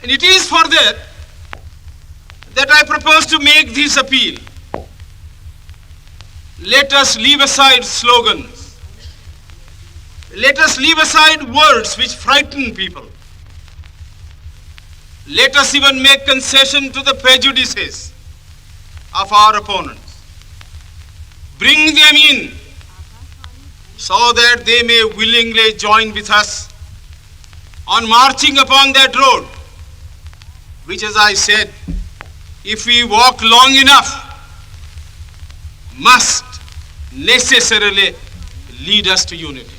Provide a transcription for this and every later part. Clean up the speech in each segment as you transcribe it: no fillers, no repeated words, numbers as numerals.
And it is for that I propose to make this appeal. Let us leave aside slogans. Let us leave aside words which frighten people. Let us even make concession to the prejudices of our opponents. Bring them in so that they may willingly join with us on marching upon that road, which, as I said, if we walk long enough, must necessarily lead us to unity.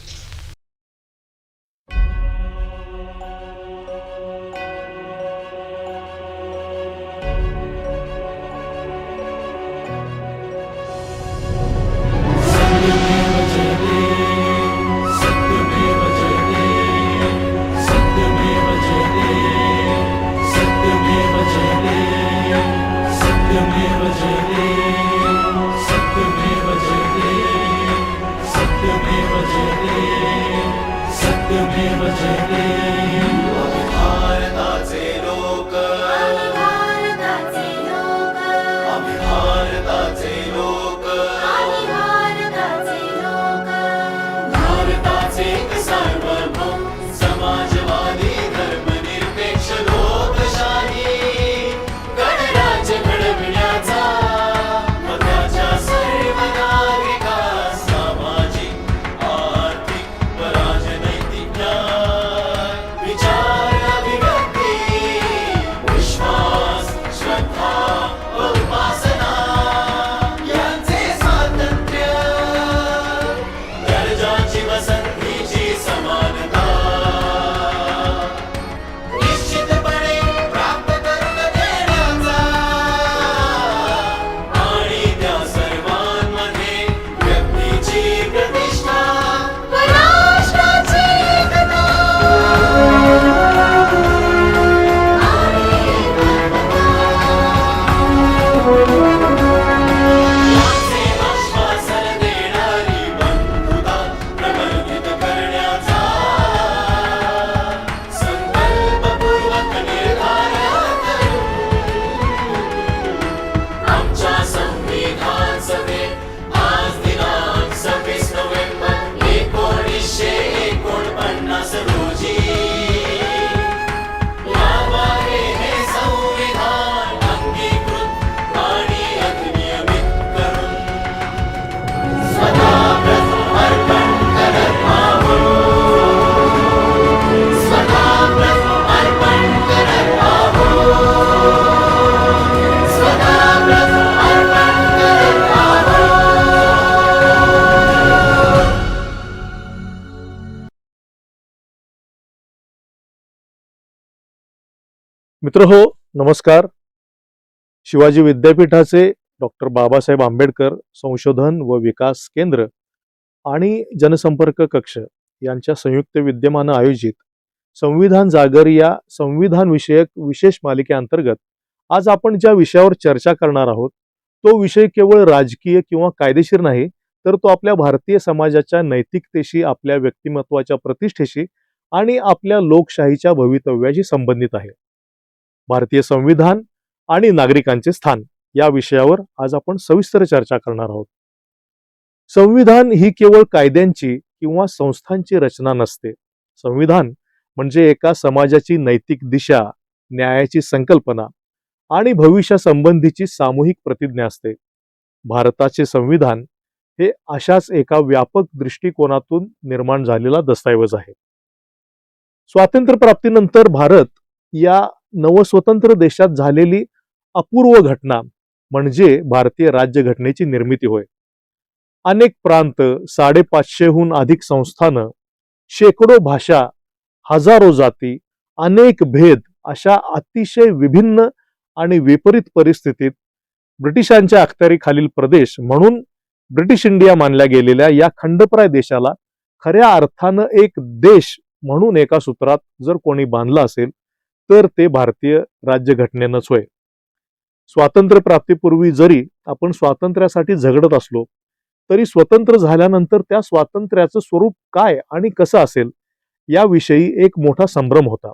मित्रहो, नमस्कार. शिवाजी विद्यापीठाचे doctor Babasaheb Ambedkar संशोधन व विकास केंद्र आणि जनसंपर्क कक्ष यांच्या संयुक्त विद्यमाने आयोजित संविधान जागर या संविधान विषयक विशेष मालिकेअंतर्गत आज आपण ज्या विषयावर चर्चा करणार आहोत तो विषय केवळ राजकीय किंवा कायदेशीर नाही, तर तो आपल्या भारतीय समाजाच्या नैतिकतेशी, आपल्या व्यक्तिमत्वाच्या प्रतिष्ठेशी आणि आपल्या लोकशाहीच्या भवितव्याशी संबंधित आहे. भारतीय संविधान आणि नागरिकांचे स्थान या विषयावर आज आपण सविस्तर चर्चा करणार आहोत. संविधान ही केवळ कायद्यांची किंवा संस्थांची रचना नसते. संविधान म्हणजे एका समाजाची नैतिक दिशा, न्यायाची संकल्पना आणि भविष्यासंबंधीची सामूहिक प्रतिज्ञा असते. भारताचे संविधान हे अशाच एका व्यापक दृष्टिकोनातून निर्माण झालेला दस्तऐवज आहे. स्वातंत्र्य प्राप्तीनंतर भारत या नवस्वतंत्र देशात झालेली अपूर्व घटना म्हणजे भारतीय राज्यघटनेची निर्मिती होय. अनेक प्रांत, 550हून अधिक संस्थानं, शेकडो भाषा, हजारो जाती, अनेक भेद अशा अतिशय विभिन्न आणि विपरीत परिस्थितीत ब्रिटिशांच्या अखत्यारीखालील प्रदेश म्हणून ब्रिटिश इंडिया मानल्या गेलेल्या या खंडप्राय देशाला खऱ्या अर्थानं एक देश म्हणून एका सूत्रात जर कोणी बांधला असेल तर ते भारतीय राज्यघटनेनंच होय. स्वातंत्र्य प्राप्तीपूर्वी जरी आपण स्वातंत्र्यासाठी झगडत असलो तरी स्वतंत्र झाल्यानंतर त्या स्वातंत्र्याचं स्वरूप काय आणि कसं असेल याविषयी एक मोठा संभ्रम होता.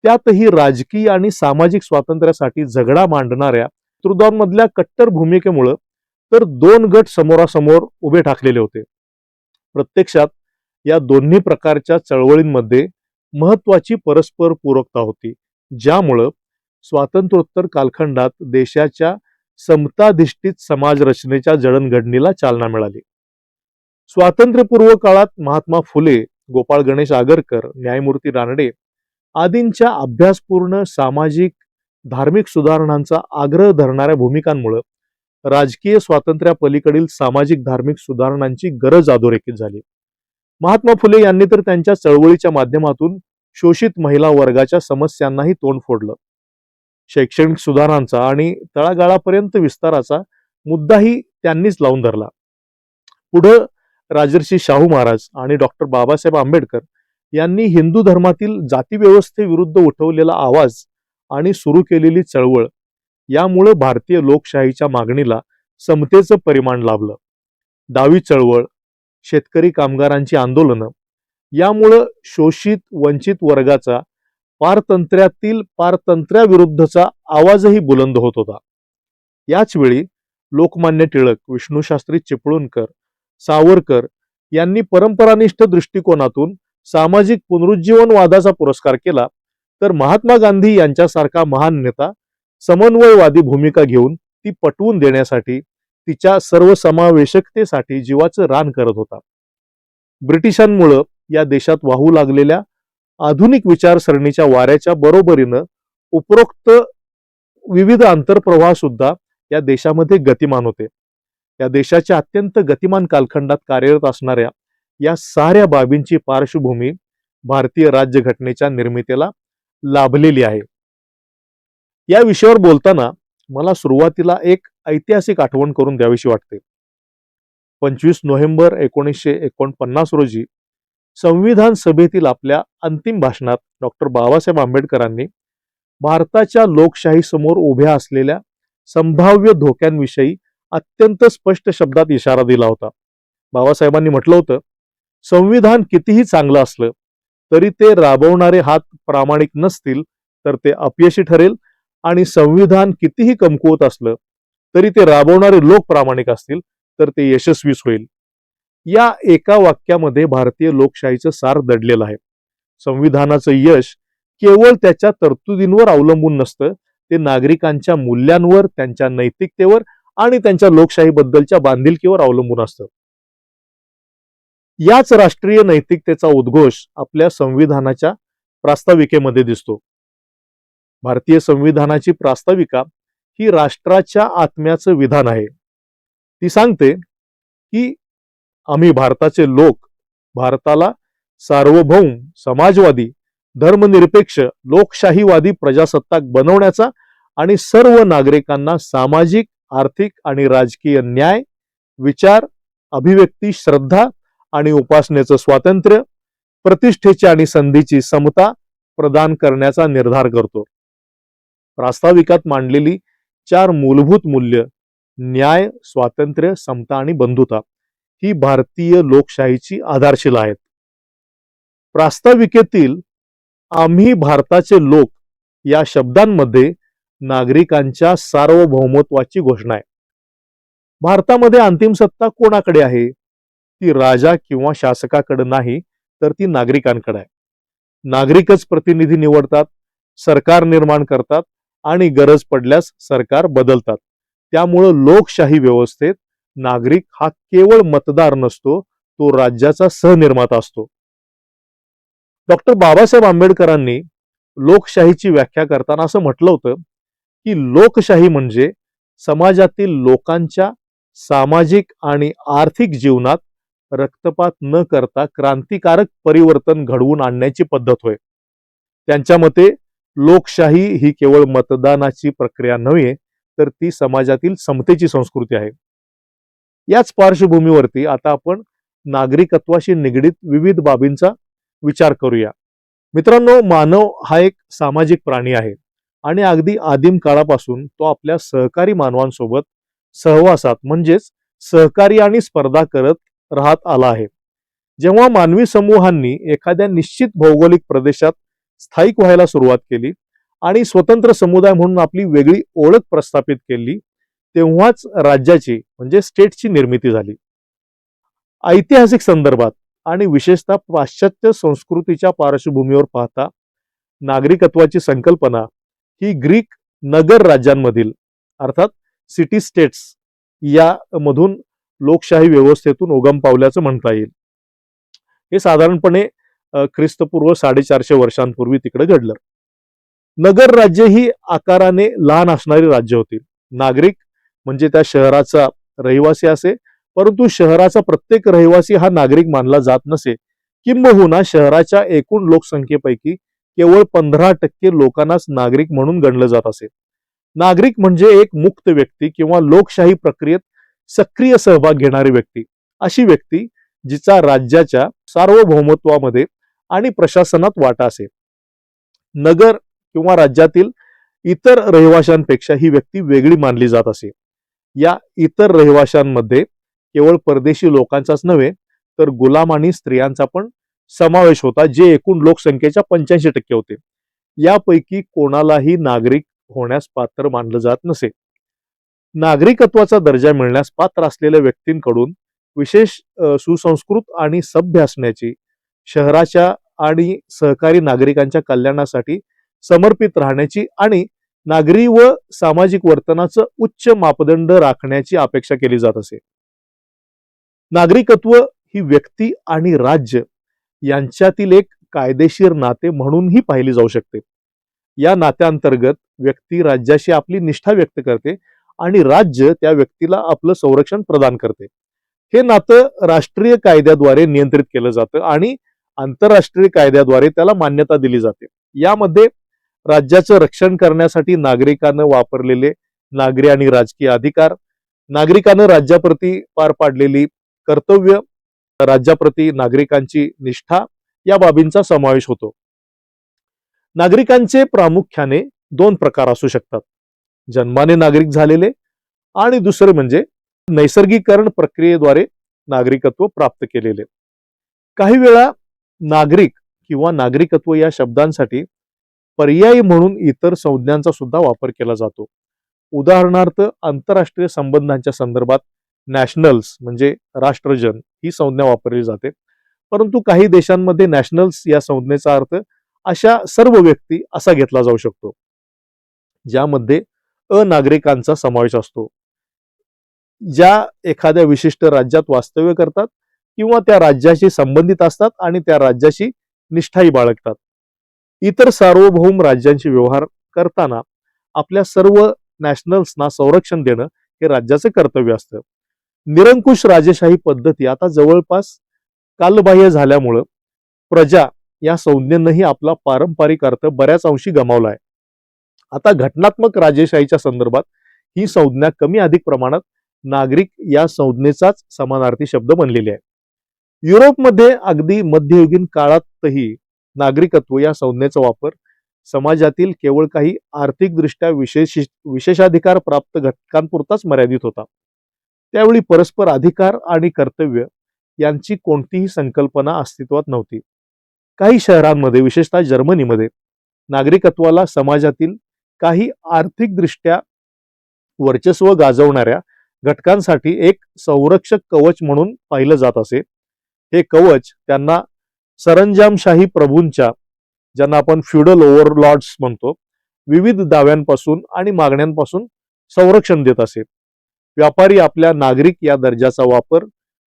त्यातही राजकीय आणि सामाजिक स्वातंत्र्यासाठी झगडा मांडणाऱ्या नेतृत्वांमधल्या कट्टर भूमिकेमुळे तर दोन गट समोरासमोर उभे ठाकलेले होते. प्रत्यक्षात या दोन्ही प्रकारच्या चळवळींमध्ये महत्वाची परस्पर पूरकता होती, ज्यामुळं स्वातंत्र्योत्तर कालखंडात देशाच्या समताधिष्ठित समाज रचनेच्या जडणघडणीला चालना मिळाली. स्वातंत्र्यपूर्व काळात महात्मा फुले, गोपाळ गणेश आगरकर, न्यायमूर्ती रानडे आदींच्या अभ्यासपूर्ण सामाजिक धार्मिक सुधारणांचा आग्रह धरणाऱ्या भूमिकांमुळे राजकीय स्वातंत्र्यापलीकडील सामाजिक धार्मिक सुधारणांची गरज अधोरेखित झाली. महात्मा फुले यांनी तर त्यांच्या चळवळीच्या माध्यमातून शोषित महिला वर्गाच्या समस्यांनाही तोंड फोडलं. शैक्षणिक सुधारणांचा आणि तळागाळापर्यंत विस्ताराचा मुद्दाही त्यांनीच लावून धरला. पुढं राजर्षी शाहू महाराज आणि डॉक्टर बाबासाहेब आंबेडकर यांनी हिंदू धर्मातील जातीव्यवस्थेविरुद्ध उठवलेला आवाज आणि सुरू केलेली चळवळ यामुळे भारतीय लोकशाहीच्या मागणीला समतेचं परिमाण लाभलं. डावी चळवळ, शेतकरी कामगारांची आंदोलनं यामुळं शोषित वंचित वर्गाचा पारतंत्र्यातील पारतंत्र्याविरुद्धचा आवाजही बुलंद होत होता. याच वेळी लोकमान्य टिळक, विष्णुशास्त्री चिपळूणकर, सावरकर यांनी परंपरानिष्ठ दृष्टिकोनातून सामाजिक पुनरुज्जीवनवादाचा पुरस्कार केला, तर महात्मा गांधी यांच्यासारखा महान नेता समन्वयवादी भूमिका घेऊन ती पटवून देण्यासाठी, तिच्या सर्वसमावेशकतेसाठी जीवाचं रान करत होता. ब्रिटिशांमुळे या देशात वाहू लागलेल्या आधुनिक विचारसरणीच्या वाऱ्याच्या बरोबरीनं उपरोक्त विविध आंतरप्रवाह सुद्धा या देशामध्ये गतिमान होते. या देशाच्या अत्यंत गतिमान कालखंडात कार्यरत असणाऱ्या या साऱ्या बाबींची पार्श्वभूमी भारतीय राज्यघटनेच्या निर्मितीला लाभलेली आहे. या विषयावर बोलताना मला सुरुवातीला एक ऐतिहासिक आठवण करून द्यावीशी वाटते. 25 नोव्हेंबर 1949 रोजी संविधान सभेतील आपल्या अंतिम भाषणात डॉक्टर बाबासाहेब आंबेडकरांनी भारताच्या लोकशाहीसमोर उभ्या असलेल्या संभाव्य धोक्यांविषयी अत्यंत स्पष्ट शब्दात इशारा दिला होता. बाबासाहेबांनी म्हटलं होतं, संविधान कितीही चांगलं असलं तरी ते राबवणारे हात प्रामाणिक नसतील तर ते अपयशी ठरेल, आणि संविधान कितीही कमकुवत असलं तरी ते राबवणारे लोक प्रामाणिक असतील तर ते यशस्वीच होईल. या एका वाक्यामध्ये भारतीय लोकशाहीचं सार दडलेलं आहे. संविधानाचं यश केवळ त्याच्या तरतुदींवर अवलंबून नसतं, ते नागरिकांच्या मूल्यांवर, त्यांच्या नैतिकतेवर आणि त्यांच्या लोकशाहीबद्दलच्या बांधिलकीवर अवलंबून असतं. याच राष्ट्रीय नैतिकतेचा उद्घोष आपल्या संविधानाच्या प्रास्ताविकेमध्ये दिसतो. भारतीय संविधानाची प्रास्ताविका ही राष्ट्राच्या आत्म्याचं विधान आहे. ती सांगते की आम्ही भारताचे लोक भारताला सार्वभौम, समाजवादी, धर्मनिरपेक्ष, लोकशाहीवादी प्रजासत्ताक बनवण्याचा आणि सर्व नागरिकांना सामाजिक, आर्थिक आणि राजकीय न्याय, विचार, अभिव्यक्ती, श्रद्धा आणि उपासनेचं स्वातंत्र्य, प्रतिष्ठेची आणि संधीची समता प्रदान करण्याचा निर्धार करतो. प्रास्ताविकात मांडलेली 4 मूलभूत मूल्य न्याय, स्वातंत्र्य, समता आणि बंधुता ही भारतीय लोकशाहीची आधारशिला आहेत. प्रास्ताविकेतील आम्ही भारताचे लोक या शब्दांमध्ये नागरिकांच्या सार्वभौमत्वाची घोषणा आहे. भारतामध्ये अंतिम सत्ता कोणाकडे आहे? ती राजा किंवा शासकाकडे नाही, तर ती नागरिकांकडे आहे. नागरिकच प्रतिनिधी निवडतात, सरकार निर्माण करतात आणि गरज पडल्यास सरकार बदलतात. त्यामुळं लोकशाही व्यवस्थेत नागरिक हा केवळ मतदार नसतो, तो राज्याचा सहनिर्माता असतो. डॉक्टर बाबासाहेब आंबेडकरांनी लोकशाहीची व्याख्या करताना असं म्हटलं होतं की लोकशाही म्हणजे समाजातील लोकांच्या सामाजिक आणि आर्थिक जीवनात रक्तपात न करता क्रांतिकारक परिवर्तन घडवून आणण्याची पद्धत होय. त्यांच्या मते लोकशाही ही केवळ मतदानाची प्रक्रिया नव्हे, तर ती समाजातील समतेची संस्कृती आहे. याच पार्श्वभूमीवरती आता आपण नागरिकत्वाशी निगडीत विविध बाबींचा विचार करूया. मित्रांनो, मानव हा एक सामाजिक प्राणी आहे आणि अगदी आदिम काळापासून तो आपल्या सहकारी मानवांसोबत सहवासात म्हणजेच सहकारी आणि स्पर्धा करत राहत आला आहे. जेव्हा मानवी समूहांनी एखाद्या निश्चित भौगोलिक प्रदेशात स्थायिक व्हायला सुरुवात केली आणि स्वतंत्र समुदाय म्हणून आपली वेगळी ओळख प्रस्थापित केली, तेव्हाच राज्याची म्हणजे स्टेटची निर्मिती झाली. ऐतिहासिक संदर्भात आणि विशेषतः पाश्चात्य संस्कृतीच्या पार्श्वभूमीवर पाहता नागरिकत्वाची संकल्पना ही ग्रीक नगर राज्यांमधील अर्थात सिटी स्टेट्स या मधून लोकशाही व्यवस्थेतून उगम पावल्याचं म्हणता येईल. हे साधारणपणे ख्रिस्तपूर्व 450 वर्षांपूर्वी तिकडे घडलं. नगर राज्य ही आकाराने लहान असणारी राज्य होती. नागरिक म्हणजे त्या शहराचा रहिवासी असे, परंतु शहराचा प्रत्येक रहिवासी हा नागरिक मानला जात नसे. किंबहुना शहराच्या एकूण लोकसंख्येपैकी केवळ 15% लोकांनाच नागरिक म्हणून गणलं जात असे. नागरिक म्हणजे एक मुक्त व्यक्ती किंवा लोकशाही प्रक्रियेत सक्रिय सहभाग घेणारी व्यक्ती, अशी व्यक्ती जिचा राज्याच्या सार्वभौमत्वामध्ये आणि प्रशासनात वाटा असे. नगर किंवा राज्यातील इतर रहिवाशांपेक्षा ही व्यक्ती वेगळी मानली जात असे. या इतर रहिवाशांमध्ये केवळ परदेशी लोकांचाच नव्हे तर गुलाम आणि स्त्रियांचा पण समावेश होता, जे एकूण लोकसंख्येच्या 85% होते. यापैकी कोणालाही नागरिक होण्यास पात्र मानलं जात नसे. नागरिकत्वाचा दर्जा मिळण्यास पात्र असलेल्या व्यक्तींकडून विशेष सुसंस्कृत आणि सभ्य असण्याची, शहराच्या आणि सहकारी नागरिकांच्या कल्याणासाठी समर्पित राहण्याची आणि नागरी व सामाजिक वर्तनाचं उच्च मापदंड राखण्याची अपेक्षा केली जात असे. नागरिकत्व ही व्यक्ती आणि राज्य यांच्यातील एक कायदेशीर नाते म्हणूनही पाहिली जाऊ शकते. या नात्याअंतर्गत व्यक्ती राज्याशी आपली निष्ठा व्यक्त करते आणि राज्य त्या व्यक्तीला आपलं संरक्षण प्रदान करते. हे नातं राष्ट्रीय कायद्याद्वारे नियंत्रित केलं जातं आणि आंतरराष्ट्रीय कायद्याद्वारे त्याला मान्यता दिली जाते. यामध्ये राज्याचं रक्षण करण्यासाठी नागरिकांना वापरलेले नागरी आणि राजकीय अधिकार, नागरिकांना राज्याप्रती पार पाडलेली कर्तव्य, राज्याप्रती नागरिकांची निष्ठा या बाबींचा समावेश होतो. नागरिकांचे प्रामुख्याने 2 प्रकार असू शकतात: जन्माने नागरिक झालेले आणि दुसरे म्हणजे नैसर्गिकरण प्रक्रियेद्वारे नागरिकत्व प्राप्त केलेले. काही वेळा नागरिक किंवा नागरिकत्व या शब्दांसाठी पर्यायी म्हणून इतर संज्ञांचा सुद्धा वापर केला जातो. उदाहरणार्थ आंतरराष्ट्रीय संबंधांच्या संदर्भात नॅशनल्स म्हणजे राष्ट्रजन ही संज्ञा वापरली जाते, परंतु काही देशांमध्ये नॅशनल्स या संज्ञेचा अर्थ अशा सर्व व्यक्ती असा घेतला जाऊ शकतो ज्यामध्ये अनागरिकांचा समावेश असतो, ज्या एखाद्या विशिष्ट राज्यात वास्तव्य करतात किंवा त्या राज्याशी संबंधित असतात आणि त्या राज्याशी निष्ठाही बाळगतात. इतर सार्वभौम राज्यांशी व्यवहार करताना आपल्या सर्व नॅशनल्सना संरक्षण देणं हे राज्याचं कर्तव्य असतं. निरंकुश राजेशाही पद्धती आता जवळपास कालबाह्य झाल्यामुळं प्रजा या संज्ञेनंही आपला पारंपरिक अर्थ बऱ्याच अंशी गमावला आहे. आता घटनात्मक राजेशाहीच्या संदर्भात ही संज्ञा कमी अधिक प्रमाणात नागरिक या संज्ञेचाच समानार्थी शब्द बनलेली आहे. युरोपमध्ये अगदी मध्ययुगीन काळातही नागरिकत्व या संज्ञेचा वापर समाजातील केवळ काही आर्थिकदृष्ट्या विशेषाधिकार प्राप्त घटकांपुरताच मर्यादित होता. त्यावेळी परस्पर अधिकार आणि कर्तव्य यांची कोणतीही संकल्पना अस्तित्वात नव्हती. काही शहरांमध्ये, विशेषतः जर्मनीमध्ये, नागरिकत्वाला समाजातील काही आर्थिकदृष्ट्या वर्चस्व गाजवणाऱ्या घटकांसाठी एक संरक्षक कवच म्हणून पाहिलं जात असे. हे कवच त्यांना सरंजामशाही प्रभूंच्या, ज्यांना आपण फ्युडल ओव्हरलॉर्ड्स म्हणतो, विविध दाव्यांपासून आणि मागण्यांपासून संरक्षण देत असे. व्यापारी आपल्या नागरिक या दर्जाचा वापर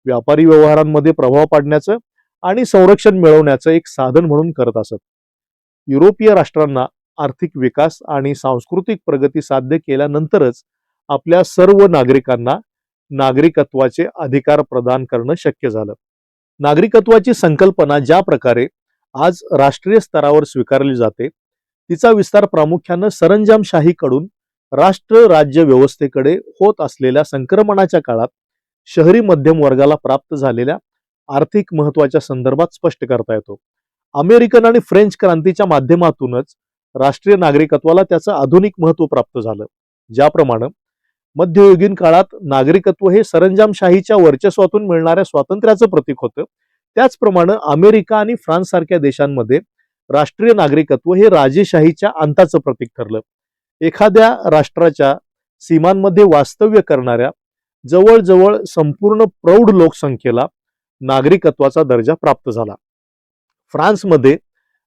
व्यापारी व्यवहारांमध्ये प्रभाव पाडण्याचं आणि संरक्षण मिळवण्याचं एक साधन म्हणून करत असत. युरोपीय राष्ट्रांना आर्थिक विकास आणि सांस्कृतिक प्रगती साध्य केल्यानंतरच आपल्या सर्व नागरिकांना नागरिकत्वाचे अधिकार प्रदान करणं शक्य झालं. नागरिकत्वाची संकल्पना ज्या प्रकारे आज राष्ट्रीय स्तरावर स्वीकारली जाते, तिचा विस्तार प्रामुख्यानं सरंजामशाहीकडून राष्ट्र राज्य व्यवस्थेकडे होत असलेल्या संक्रमणाच्या काळात शहरी मध्यम वर्गाला प्राप्त झालेल्या आर्थिक महत्वाच्या संदर्भात स्पष्ट करता येतो. अमेरिकन आणि फ्रेंच क्रांतीच्या माध्यमातूनच राष्ट्रीय नागरिकत्वाला त्याचं आधुनिक महत्व प्राप्त झालं. ज्याप्रमाणे मध्ययुगीन काळात नागरिकत्व हे सरंजामशाहीच्या वर्चस्वातून मिळणाऱ्या स्वातंत्र्याचं प्रतीक होतं, त्याचप्रमाणे अमेरिका आणि फ्रान्स सारख्या देशांमध्ये राष्ट्रीय नागरिकत्व हे राजेशाहीच्या अंताचं प्रतीक ठरलं. एखाद्या राष्ट्राच्या सीमांमध्ये वास्तव्य करणाऱ्या जवळजवळ संपूर्ण प्रौढ लोकसंख्येला नागरिकत्वाचा दर्जा प्राप्त झाला. फ्रान्समध्ये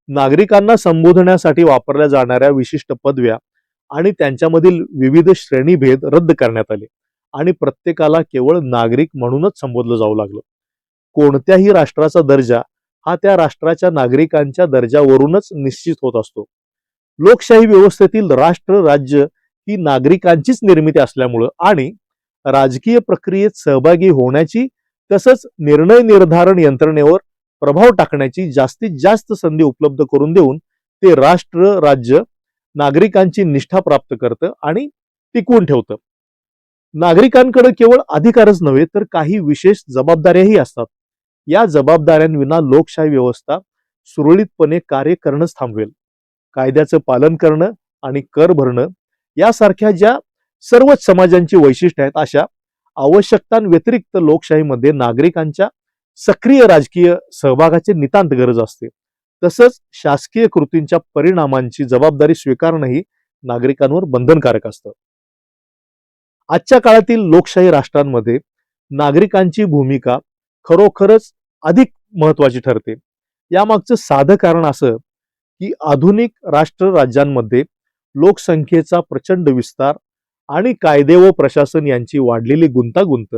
नागरिकांना संबोधण्यासाठी वापरल्या जाणाऱ्या विशिष्ट पदव्या आणि त्यांच्यामधील विविध श्रेणीभेद रद्द करण्यात आले आणि प्रत्येकाला केवळ नागरिक म्हणूनच संबोधलं जाऊ लागलं. कोणत्याही राष्ट्राचा दर्जा हा त्या राष्ट्राच्या नागरिकांच्या दर्जावरूनच निश्चित होत असतो. लोकशाही व्यवस्थेतील राष्ट्र राज्य ही नागरिकांचीच निर्मिती असल्यामुळं आणि राजकीय प्रक्रियेत सहभागी होण्याची तसंच निर्णय निर्धारण यंत्रणेवर प्रभाव टाकण्याची जास्तीत जास्त संधी उपलब्ध करून देऊन ते राष्ट्र राज्य नागरिकांची निष्ठा प्राप्त करतं आणि टिकवून ठेवतं. नागरिकांकडे केवळ अधिकारच नव्हे तर काही विशेष जबाबदाऱ्याही असतात. या जबाबदाऱ्यांविना लोकशाही व्यवस्था सुरळीतपणे कार्य करणंच थांबवेल. कायद्याचं पालन करणं आणि कर भरणं यासारख्या ज्या सर्वच समाजांची वैशिष्ट्ये आहेत, अशा आवश्यकतांव्यतिरिक्त लोकशाहीमध्ये नागरिकांच्या सक्रिय राजकीय सहभागाची नितांत गरज असते. तसंच शासकीय कृतींच्या परिणामांची जबाबदारी स्वीकारणंही नागरिकांवर बंधनकारक असतं. आजच्या काळातील लोकशाही राष्ट्रांमध्ये नागरिकांची भूमिका खरोखरच अधिक महत्वाची ठरते. यामागचं साधं कारण असं की आधुनिक राष्ट्र राज्यांमध्ये लोकसंख्येचा प्रचंड विस्तार आणि कायदे व प्रशासन यांची वाढलेली गुंतागुंत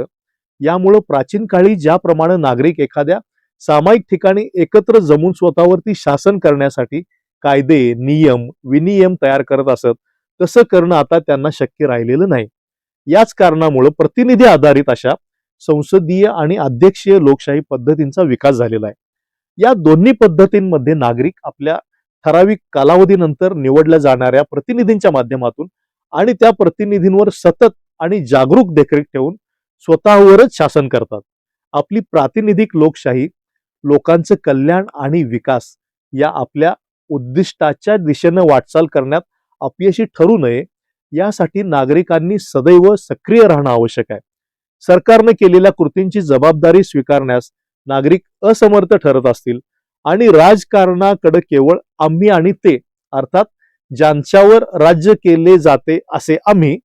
यामुळे प्राचीन काळी ज्याप्रमाणे नागरिक एखाद्या सामायिक ठिकाणी एकत्र जमून स्वतःवरती शासन करण्यासाठी कायदे नियम विनियम तयार करत असत, तसं करणं आता त्यांना शक्य राहिलेलं नाही. याच कारणामुळे प्रतिनिधी आधारित अशा संसदीय आणि अध्यक्षीय लोकशाही पद्धतींचा विकास झालेला आहे. या दोन्ही पद्धतींमध्ये नागरिक आपल्या ठराविक कालावधीनंतर निवडल्या जाणाऱ्या प्रतिनिधींच्या माध्यमातून आणि त्या प्रतिनिधींवर सतत आणि जागरूक देखरेख ठेवून स्वतःवरच शासन करतात. आपली प्रातिनिधिक लोकशाही लोकांचं कल्याण आणि विकास या आपल्या उद्दिष्टाच्या दिशेनं वाटचाल करण्यात अपयशी ठरू नये यासाठी नागरिकांनी सदैव सक्रिय राहणं आवश्यक आहे. सरकारने केलेल्या कृतींची जबाबदारी स्वीकारण्यास नागरिक असमर्थ ठरत असतील आणि राजकारणाकडे केवळ आम्ही आणि ते अर्थात ज्यांच्यावर राज्य केले जाते असे आम्ही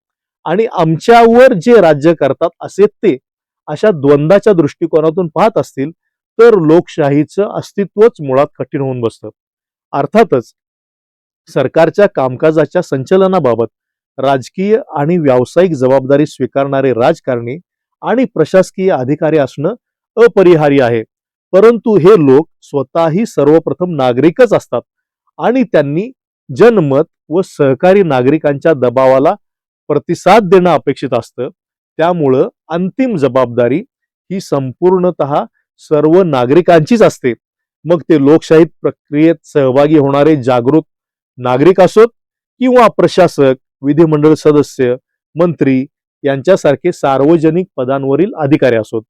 आणि आमच्यावर जे राज्य करतात असे ते अशा द्वंद्वाच्या दृष्टिकोनातून पाहत असतील तर लोकशाहीचं अस्तित्वच मुळात कठीण होऊन बसतं. अर्थातच सरकारच्या कामकाजाच्या संचलनाबाबत राजकीय आणि व्यावसायिक जबाबदारी स्वीकारणारे राजकारणी आणि प्रशासकीय अधिकारी असणं अपरिहार्य आहे. परंतु हे लोक स्वतःही सर्वप्रथम नागरिकच असतात आणि त्यांनी जनमत व सहकारी नागरिकांच्या दबावाला प्रतिसाद देणं अपेक्षित असतं. त्यामुळं अंतिम जबाबदारी ही संपूर्णतः सर्व नागरिकांचीच असते. मग ते लोकशाही प्रक्रियेत सहभागी होणारे जागृत नागरिक असोत किंवा प्रशासक, विधिमंडळ सदस्य, मंत्री यांच्यासारखे सार्वजनिक पदांवरील अधिकारी असोत.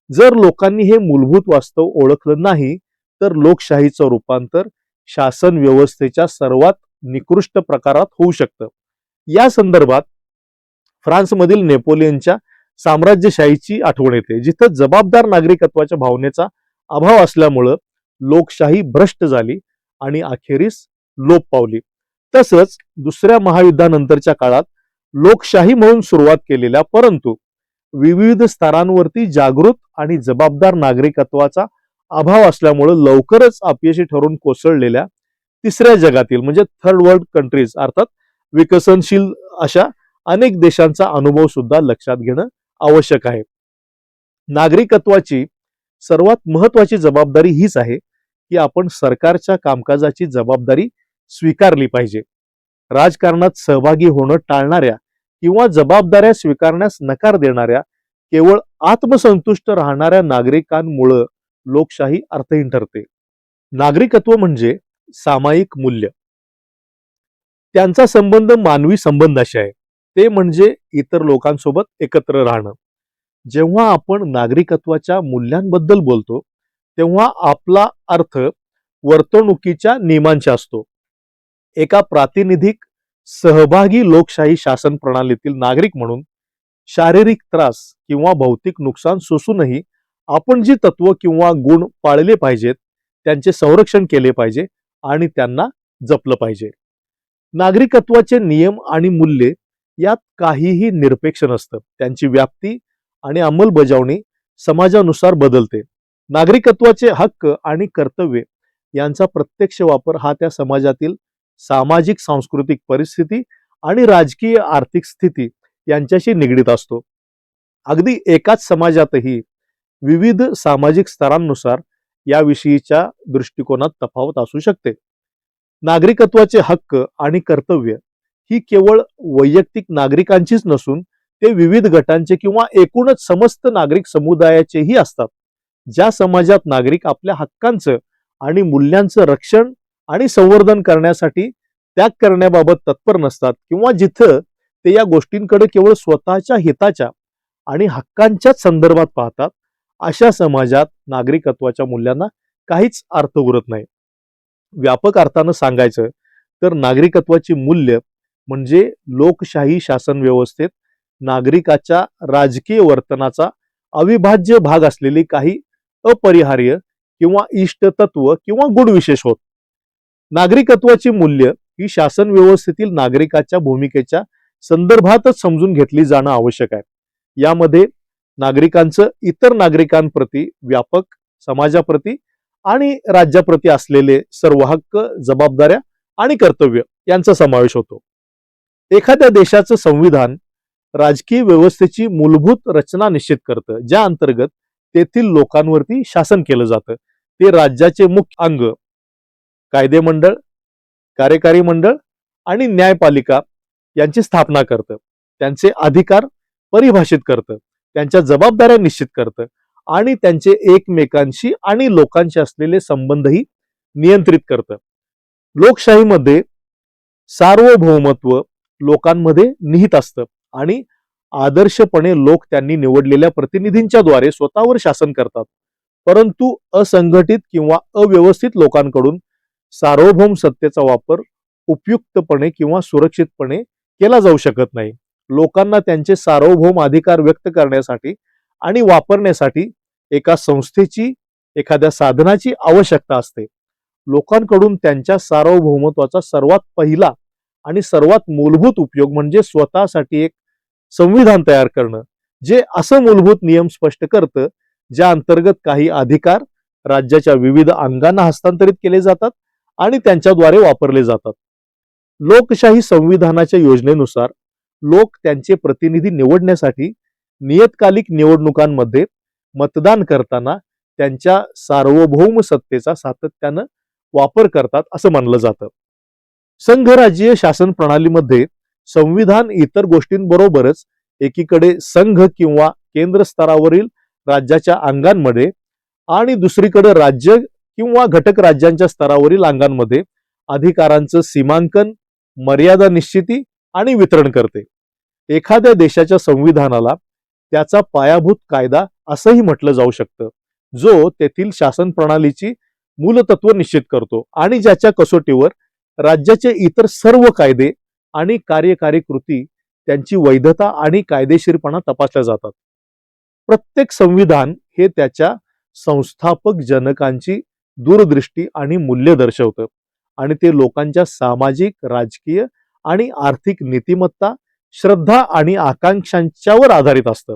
जर लोकांनी हे मूलभूत वास्तव ओळखलं नाही तर लोकशाहीचं रूपांतर शासन व्यवस्थेच्या सर्वात निकृष्ट प्रकारात होऊ शकतं. या संदर्भात फ्रान्समधील नेपोलियनच्या साम्राज्यशाहीची आठवण येते, जिथं जबाबदार नागरिकत्वाच्या भावनेचा अभाव असल्यामुळं लोकशाही भ्रष्ट झाली आणि अखेरीस लोप पावली. तसंच दुसऱ्या महायुद्धानंतरच्या काळात लोकशाही म्हणून सुरुवात केलेल्या परंतु विविध स्तरांवरती जागृत आणि जबाबदार नागरिकत्वाचा अभाव असल्यामुळे लवकरच अपयशी ठरून कोसळलेल्या तिसऱ्या जगातील म्हणजे थर्ड वर्ल्ड कंट्रीज अर्थात विकसनशील अशा अनेक देशांचा अनुभव सुद्धा लक्षात घेणं आवश्यक आहे. नागरिकत्वाची सर्वात महत्वाची जबाबदारी हीच आहे की आपण सरकारच्या कामकाजाची जबाबदारी स्वीकारली पाहिजे. राजकारणात सहभागी होणं टाळणाऱ्या किंवा जबाबदाऱ्या स्वीकारण्यास नकार देणाऱ्या केवळ आत्मसंतुष्ट राहणाऱ्या नागरिकांमुळे लोकशाही अर्थहीन ठरते. नागरिकत्व म्हणजे सामायिक मूल्य. त्यांचा संबंध मानवी संबंधाशी आहे. ते म्हणजे इतर लोकांसोबत एकत्र राहणं. जेव्हा आपण नागरिकत्वाच्या मूल्यांबद्दल बोलतो तेव्हा आपला अर्थ वर्तणुकीच्या नियमांचा असतो. एका प्रातिनिधिक सहभागी लोकशाही शासन प्रणालीतील नागरिक म्हणून शारीरिक त्रास किंवा भौतिक नुकसान सोसूनही आपण जी तत्व किंवा गुण पाळले पाहिजेत त्यांचे संरक्षण केले पाहिजे आणि त्यांना जपलं पाहिजे. नागरिकत्वाचे नियम आणि मूल्ये यात काहीही निरपेक्ष नसतं. त्यांची व्याप्ती आणि अंमलबजावणी समाजानुसार बदलते. नागरिकत्वाचे हक्क आणि कर्तव्य यांचा प्रत्यक्ष वापर हा त्या समाजातील सामाजिक सांस्कृतिक परिस्थिती आणि राजकीय आर्थिक स्थिती यांच्याशी निगडीत असतो. अगदी एकाच समाजातही विविध सामाजिक स्तरांनुसार याविषयीच्या दृष्टिकोनात तफावत असू शकते. नागरिकत्वाचे हक्क आणि कर्तव्य ही केवळ वैयक्तिक नागरिकांचीच नसून ते विविध गटांचे किंवा एकूणच समस्त नागरिक समुदायाचेही असतात. ज्या समाजात नागरिक आपल्या हक्कांचं आणि मूल्यांचं रक्षण आणि संवर्धन करण्यासाठी त्याग करण्याबाबत तत्पर नसतात किंवा जिथं ते या गोष्टींकडे केवळ स्वतःच्या हिताच्या आणि हक्कांच्याच संदर्भात पाहतात, अशा समाजात नागरिकत्वाच्या मूल्यांना काहीच अर्थ उरत नाही. व्यापक अर्थानं सांगायचं तर नागरिकत्वाची मूल्य म्हणजे लोकशाही शासन व्यवस्थेत नागरिकाच्या राजकीय वर्तनाचा अविभाज्य भाग असलेली काही अपरिहार्य किंवा इष्टतत्व किंवा गुणविशेष होत. नागरिकत्वाची मूल्य ही शासन व्यवस्थेतील नागरिकाच्या भूमिकेच्या संदर्भातच समजून घेतली जाणं आवश्यक आहे. यामध्ये नागरिकांचं इतर नागरिकांप्रती व्यापक, समाजाप्रती आणि राज्याप्रती असलेले सर्व हक्क, जबाबदाऱ्या आणि कर्तव्य यांचा समावेश होतो. एखाद्या देशाचं संविधान राजकीय व्यवस्थेची मूलभूत रचना निश्चित करतं, ज्या अंतर्गत तेथील लोकांवरती शासन केलं जातं. ते राज्याचे मुख्य अंग कायदेमंडळ, कार्यकारी मंडळ आणि न्यायपालिका यांची स्थापना करतं. त्यांचे अधिकार परिभाषित करतं, त्यांच्या जबाबदाऱ्या निश्चित करतं आणि त्यांचे एकमेकांशी आणि लोकांशी असलेले संबंधही नियंत्रित करतं. लोकशाहीमध्ये सार्वभौमत्व लोकांमध्ये निहित असतं आणि आदर्शपणे लोक त्यांनी निवडलेल्या प्रतिनिधींच्या द्वारे स्वतःवर शासन करतात. परंतु असंघटित किंवा अव्यवस्थित लोकांकडून सार्वभौम सत्तेचा वापर उपयुक्तपणे किंवा सुरक्षितपणे केला जाऊ शकत नाही. लोकांना त्यांचे सार्वभौम अधिकार व्यक्त करण्यासाठी आणि वापरण्यासाठी एका संस्थेची, एखाद्या साधनाची आवश्यकता असते. लोकांकडून त्यांच्या सार्वभौमत्वाचा सर्वात पहिला आणि सर्वात मूलभूत उपयोग म्हणजे स्वतःसाठी एक संविधान तयार करणं, जे असं मूलभूत नियम स्पष्ट करतं ज्या अंतर्गत काही अधिकार राज्याच्या विविध अंगांना हस्तांतरित केले जातात आणि त्यांच्याद्वारे वापरले जातात. लोकशाही संविधानाच्या योजनेनुसार लोक त्यांचे प्रतिनिधी निवडण्यासाठी नियतकालिक निवडणुकांमध्ये मतदान करताना त्यांच्या सार्वभौम सत्तेचा सातत्यानं वापर करतात असं मानलं जातं. संघराज्यीय शासन प्रणालीमध्ये संविधान इतर गोष्टींबरोबरच एकीकडे संघ किंवा केंद्र स्तरावरील राज्याच्या अंगांमध्ये आणि दुसरीकडे राज्य किंवा घटक राज्यांच्या स्तरावरील अंगांमध्ये अधिकारांचं सीमांकन, मर्यादा निश्चिती आणि वितरण करते. एखाद्या देशाच्या संविधानाला त्याचा पायाभूत कायदा असंही म्हटलं जाऊ शकतं, जो तेथील शासन प्रणालीची मूलतत्व निश्चित करतो आणि ज्याच्या कसोटीवर राज्याचे इतर सर्व कायदे आणि कार्यकारी कृती त्यांची वैधता आणि कायदेशीरपणा तपासल्या जातात. प्रत्येक संविधान हे त्याच्या संस्थापक जनकांची दूरदृष्टी आणि मूल्य दर्शवतं आणि ते लोकांच्या सामाजिक, राजकीय आणि आर्थिक नीतिमत्ता, श्रद्धा आणि आकांक्षांच्यावर आधारित असतं.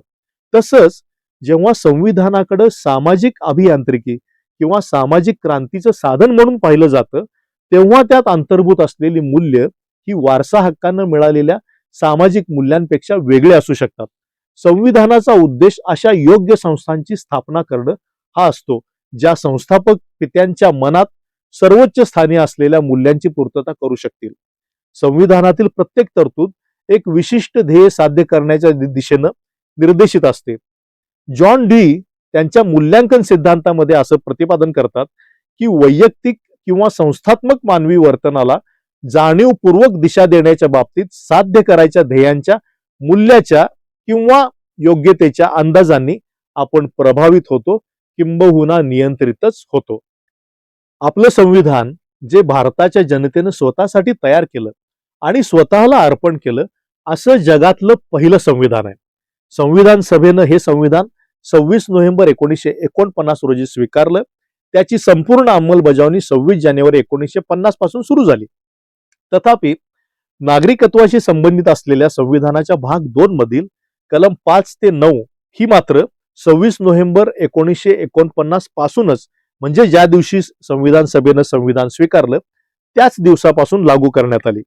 तसंच जेव्हा संविधानाकडे सामाजिक अभियांत्रिकी किंवा सामाजिक क्रांतीचं साधन म्हणून पाहिलं जातं, तेव्हा त्यात अंतर्भूत असलेली मूल्य ही वारसा हक्कानं मिळालेल्या सामाजिक मूल्यांपेक्षा वेगळे असू शकतात. संविधानाचा उद्देश अशा योग्य संस्थांची स्थापना करणं हा असतो, ज्या संस्थापक पित्यांच्या मनात सर्वोच्च स्थानी असलेल्या मूल्यांची पूर्तता करू शकतील. संविधानातील प्रत्येक तरतूद एक विशिष्ट ध्येय साध्य करण्याच्या दिशेनं निर्देशित असते. जॉन डी त्यांच्या मूल्यांकन सिद्धांतामध्ये असं प्रतिपादन करतात की वैयक्तिक किंवा संस्थात्मक मानवी वर्तनाला जाणीवपूर्वक दिशा देण्याच्या बाबतीत साध्य करायच्या ध्येयांच्या मूल्याच्या किंवा योग्यतेच्या अंदाजांनी आपण प्रभावित होतो, किंबहुना नियंत्रितच होतो. आपलं संविधान जे भारताच्या जनतेनं स्वतःसाठी तयार केलं आणि स्वतःला अर्पण केलं असं जगातलं पहिलं संविधान आहे. संविधान सभेनं हे संविधान 26 नोव्हेंबर 1949 रोजी स्वीकारलं. त्याची संपूर्ण अंमलबजावणी 26 जानेवारी 1950 पासून सुरू झाली. तथापि नागरिकत्वाशी संबंधित असलेल्या संविधानाच्या भाग 2 मधील कलम 5 ते 9 ही मात्र 26 नोव्हेंबर 1949 पासूनच, म्हणजे ज्या दिवशी संविधान सभेनं संविधान स्वीकारलं त्याच दिवसापासून लागू करण्यात आली.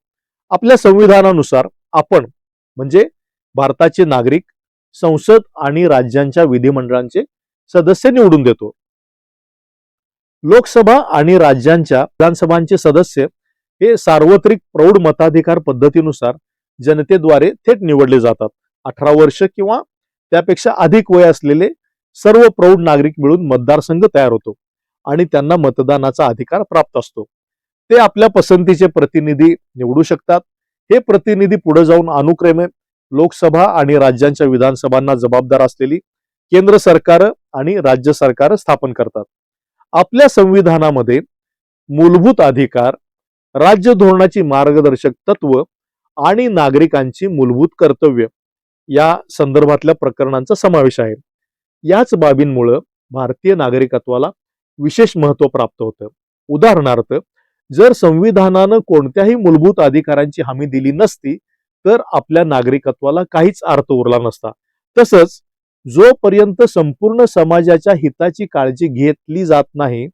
आपल्या संविधानानुसार आपण म्हणजे भारताचे नागरिक संसद आणि राज्यांच्या विधिमंडळांचे सदस्य निवडून देतो. लोकसभा आणि राज्यांच्या विधानसभांचे सदस्य हे सार्वत्रिक प्रौढ मताधिकार पद्धतीनुसार जनतेद्वारे थेट निवडले जातात. 18 वर्ष किंवा त्यापेक्षा अधिक वय असलेले सर्व प्रौढ नागरिक मिळून मतदारसंघ तयार होतो आणि त्यांना मतदानाचा अधिकार प्राप्त असतो. ते आपल्या पसंतीचे प्रतिनिधी निवडू शकतात. हे प्रतिनिधी पुढे जाऊन अनुक्रमे लोकसभा आणि राज्यांच्या विधानसभांना जबाबदार असलेली केंद्र सरकार आणि राज्य सरकार स्थापन करतात. आपल्या संविधानामध्ये मूलभूत अधिकार, राज्य धोरणाची मार्गदर्शक तत्व आणि नागरिकांची मूलभूत कर्तव्य या संदर्भातल्या प्रकरणांचा समावेश आहे. याच बाबींमुळे भारतीय नागरिकत्वाला विशेष महत्त्व प्राप्त होतं. उदाहरणार्थ, जर संविधानानं कोणत्याही मूलभूत अधिकारांची हमी दिली नसती तर आपल्या नागरिकत्वाला काहीच अर्थ उरला नसता. तसंच जोपर्यंत संपूर्ण समाजाच्या हिताची काळजी घेतली जात नाही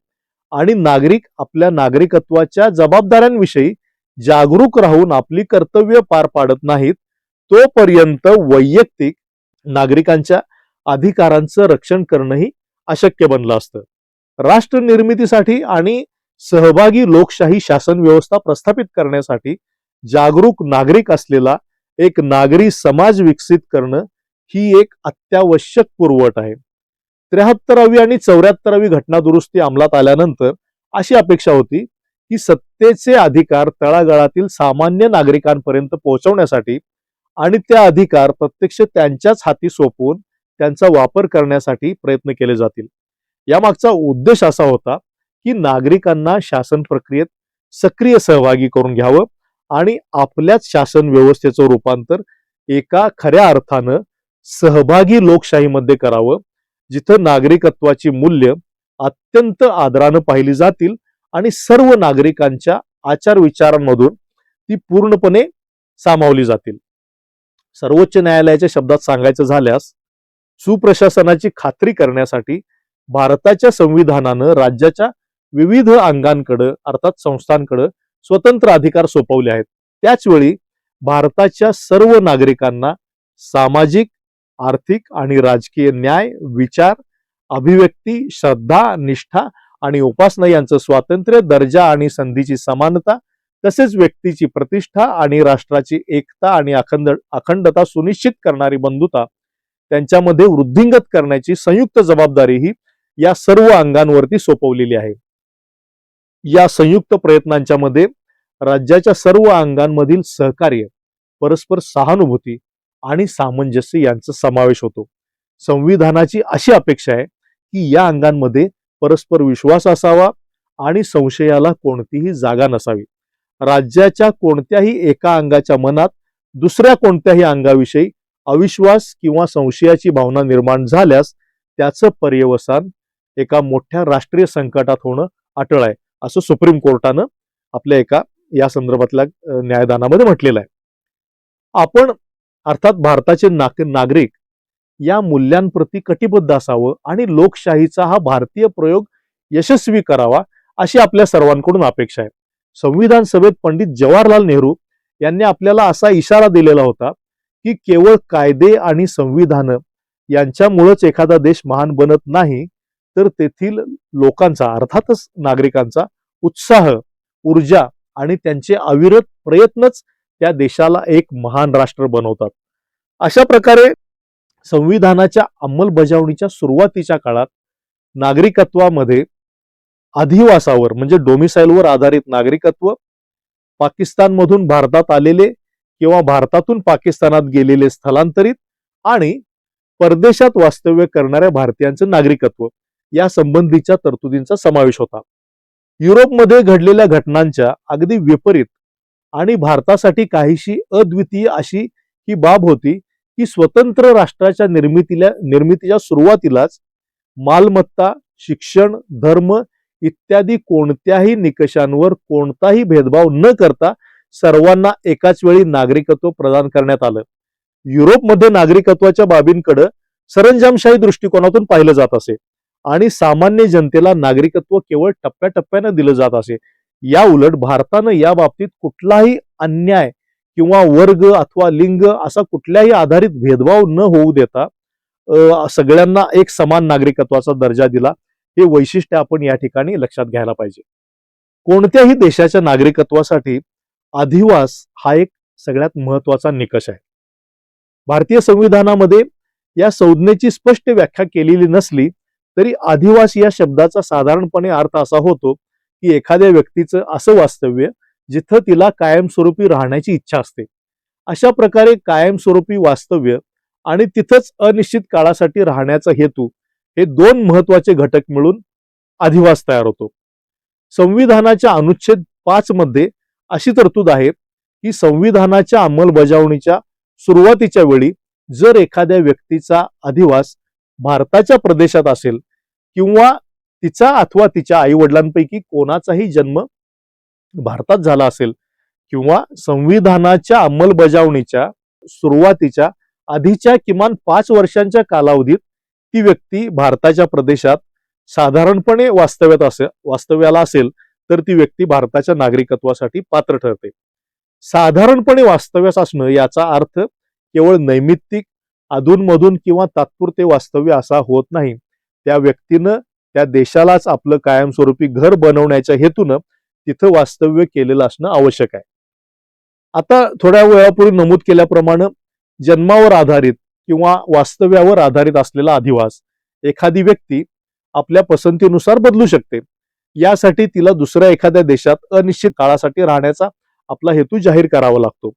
आणि नागरिक आपल्या नागरिकत्वाच्या जबाबदाऱ्यांविषयी जागरूक राहून आपली कर्तव्य पार पाडत नाहीत, तोपर्यंत वैयक्तिक नागरिकांच्या अधिकारांचं रक्षण करणंही अशक्य बनलं असतं. राष्ट्र निर्मितीसाठी आणि सहभागी लोकशाही शासन व्यवस्था प्रस्थापित करण्यासाठी जागरूक नागरिक असलेला एक नागरी समाज विकसित करणं ही एक अत्यावश्यक पुरवठ आहे. 73वी आणि 74वी घटना दुरुस्ती अंमलात आल्यानंतर अशी अपेक्षा होती की सत्तेचे अधिकार तळागाळातील सामान्य नागरिकांपर्यंत पोहोचवण्यासाठी आणि त्या अधिकार प्रत्यक्ष त्यांच्याच हाती सोपवून त्यांचा वापर करण्यासाठी प्रयत्न केले जातील. यामागचा उद्देश असा होता की नागरिकांना शासन प्रक्रियेत सक्रिय सहभागी करून घ्यावं आणि आपल्याच शासन व्यवस्थेचं रूपांतर एका खऱ्या अर्थानं सहभागी लोकशाहीमध्ये करावं, जिथं नागरिकत्वाची मूल्य अत्यंत आदरानं पाहिली जातील आणि सर्व नागरिकांच्या आचार विचारांमधून ती पूर्णपणे सामावली जातील. सर्वोच्च न्यायालयाच्या शब्दात सांगायचं झाल्यास, सुप्रशासनाची खात्री करण्यासाठी भारताच्या संविधानानं राज्याच्या विविध अंगांकडे अर्थात संस्थांकडे स्वतंत्र अधिकार सोपवले आहेत. त्याचवेळी भारताच्या सर्व नागरिकांना सामाजिक, आर्थिक आणि राजकीय न्याय, विचार, अभिव्यक्ती, श्रद्धा, निष्ठा आणि उपासना यांचं स्वातंत्र्य, दर्जा आणि संधीची समानता, तसेच व्यक्तीची प्रतिष्ठा आणि राष्ट्राची एकता आणि अखंडता सुनिश्चित करणारी बंधुता त्यांच्यामध्ये वृद्धिंगत करण्याची संयुक्त जबाबदारी ही या सर्व अंगांवरती सोपवलेली आहे. या संयुक्त प्रयत्नांच्या मध्ये राज्याच्या सर्व अंगांमधील सहकार्य, परस्पर सहानुभूती आणि सामंजस्य यांचा समावेश होतो. संविधानाची अशी अपेक्षा आहे की या अंगांमध्ये परस्पर विश्वास असावा आणि संशयाला कोणतीही जागा नसावी. राज्याच्या कोणत्याही एका अंगाच्या मनात दुसऱ्या कोणत्याही अंगाविषयी अविश्वास किंवा संशयाची भावना निर्माण झाल्यास त्याचं पर्यवसान एका मोठ्या राष्ट्रीय संकटात होणं अटळ आहे, असं सुप्रीम कोर्टानं आपल्या एका या संदर्भातल्या न्यायदानामध्ये म्हटलेलं आहे. आपण अर्थात भारताचे नागरिक या मूल्यांप्रती कटिबद्ध असावं आणि लोकशाहीचा हा भारतीय प्रयोग यशस्वी करावा अशी आपल्या सर्वांकडून अपेक्षा आहे. संविधान सभेत पंडित जवाहरलाल नेहरू यांनी आपल्याला असा इशारा दिलेला होता की केवळ कायदे आणि संविधान यांच्यामुळेच एखादा देश महान बनत नाही, तर तेथील लोकांचा अर्थातच नागरिकांचा उत्साह, ऊर्जा आणि त्यांचे अविरत प्रयत्नच त्या देशाला एक महान राष्ट्र बनवतात. अशा प्रकारे संविधानाच्या अंमलबजावणीच्या सुरुवातीच्या काळात नागरिकत्वामध्ये अधिवासावर म्हणजे डोमिसाइलवर आधारित नागरिकत्व, पाकिस्तानमधून भारतात आलेले किंवा भारतातून पाकिस्तानात गेलेले स्थलांतरित आणि परदेशात वास्तव्य करणाऱ्या भारतीयांचं नागरिकत्व या संबंधीच्या तरतुदींचा समावेश होता. युरोपमध्ये घडलेल्या घटनांच्या अगदी विपरीत आणि भारतासाठी काहीशी अद्वितीय अशी ही बाब होती की स्वतंत्र राष्ट्राच्या निर्मितीच्या सुरुवातीलाच मालमत्ता, शिक्षण, धर्म इत्यादी कोणत्याही निकषांवर कोणताही भेदभाव न करता सर्वांना एकाच वेळी नागरिकत्व प्रदान करण्यात आलं. युरोपमध्ये नागरिकत्वाच्या बाबींकडे सरंजामशाही दृष्टिकोनातून पाहिलं जात असे आणि सामान्य जनतेला नागरिकत्व केवळ टप्प्याटप्प्यानं दिलं जात असे. या उलट भारतानं या बाबतीत कुठलाही अन्याय किंवा वर्ग अथवा लिंग असा कुठल्याही आधारित भेदभाव न होऊ देता सगळ्यांना एक समान नागरिकत्वाचा दर्जा दिला. हे वैशिष्ट्य आपण या ठिकाणी लक्षात घ्यायला पाहिजे. कोणत्याही देशाच्या नागरिकत्वासाठी अधिवास हा एक सगळ्यात महत्वाचा निकष आहे. भारतीय संविधानामध्ये या संज्ञेची स्पष्ट व्याख्या केलेली नसली तरी अधिवास या शब्दाचा साधारणपणे अर्थ असा होतो की एखाद्या व्यक्तीचं असं वास्तव्य जिथं तिला कायमस्वरूपी राहण्याची इच्छा असते. अशा प्रकारे कायमस्वरूपी वास्तव्य आणि तिथंच अनिश्चित काळासाठी राहण्याचा हेतू हे दोन महत्वाचे घटक मिळून अधिवास तयार होतो. संविधानाच्या अनुच्छेद 5 मध्ये अशी तरतूद आहे की संविधानाच्या अंमलबजावणीच्या सुरुवातीच्या वेळी जर एखाद्या व्यक्तीचा अधिवास भारताच्या प्रदेशात असेल किंवा तिचा अथवा तिच्या आई वडिलांपैकी कोणाचाही जन्म भारतात झाला असेल किंवा संविधानाच्या अंमलबजावणीच्या सुरुवातीच्या आधीच्या किमान 5 वर्षांच्या कालावधीत ती व्यक्ती भारताच्या प्रदेशात साधारणपणे वास्तव्याला असेल तर ती व्यक्ती भारताच्या नागरिकत्वासाठी पात्र ठरते. साधारणपणे वास्तव्यास असणं याचा अर्थ केवळ नैमित्तिक अधूनमधून किंवा तात्पुरते वास्तव्य असा होत नाही. त्या व्यक्तीनं त्या देशालाच आपलं कायमस्वरूपी घर बनवण्याच्या हेतून तिथं वास्तव्य केलेलं असणं आवश्यक आहे. आता थोड्या वेळापूर्वी नमूद केल्याप्रमाणे जन्मावर आधारित किंवा वास्तव्यावर आधारित असलेला अधिवास एखादी व्यक्ती आपल्या पसंतीनुसार बदलू शकते. यासाठी तिला दुसऱ्या एखाद्या देशात अनिश्चित काळासाठी राहण्याचा आपला हेतू जाहीर करावा लागतो.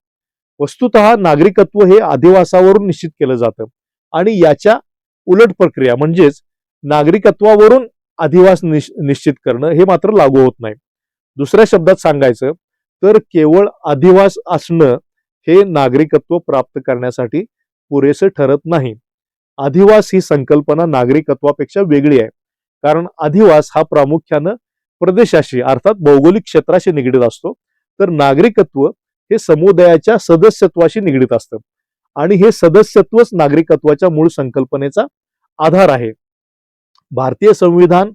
वस्तुतः नागरिकत्व हे अधिवासावरून निश्चित केलं जातं आणि याच्या उलट प्रक्रिया म्हणजेच नागरिकत्वावरून अधिवास निश्चित करणं हे मात्र लागू होत नाही. दुसऱ्या शब्दात सांगायचं तर केवळ अधिवास असणं हे नागरिकत्व प्राप्त करण्यासाठी पुरेसे ठरत नाही. अधिवास ही संकल्पना नागरिकत्वापेक्षा वेगळी आहे, कारण अधिवास हा प्रामुख्यानं प्रदेशाशी अर्थात भौगोलिक क्षेत्राशी निगडीत असतो, तर नागरिकत्व हे समुदायाच्या सदस्यत्वाशी निगडीत असतं आणि हे सदस्यत्वच नागरिकत्वाच्या मूळ संकल्पनेचा आधार आहे. भारतीय संविधान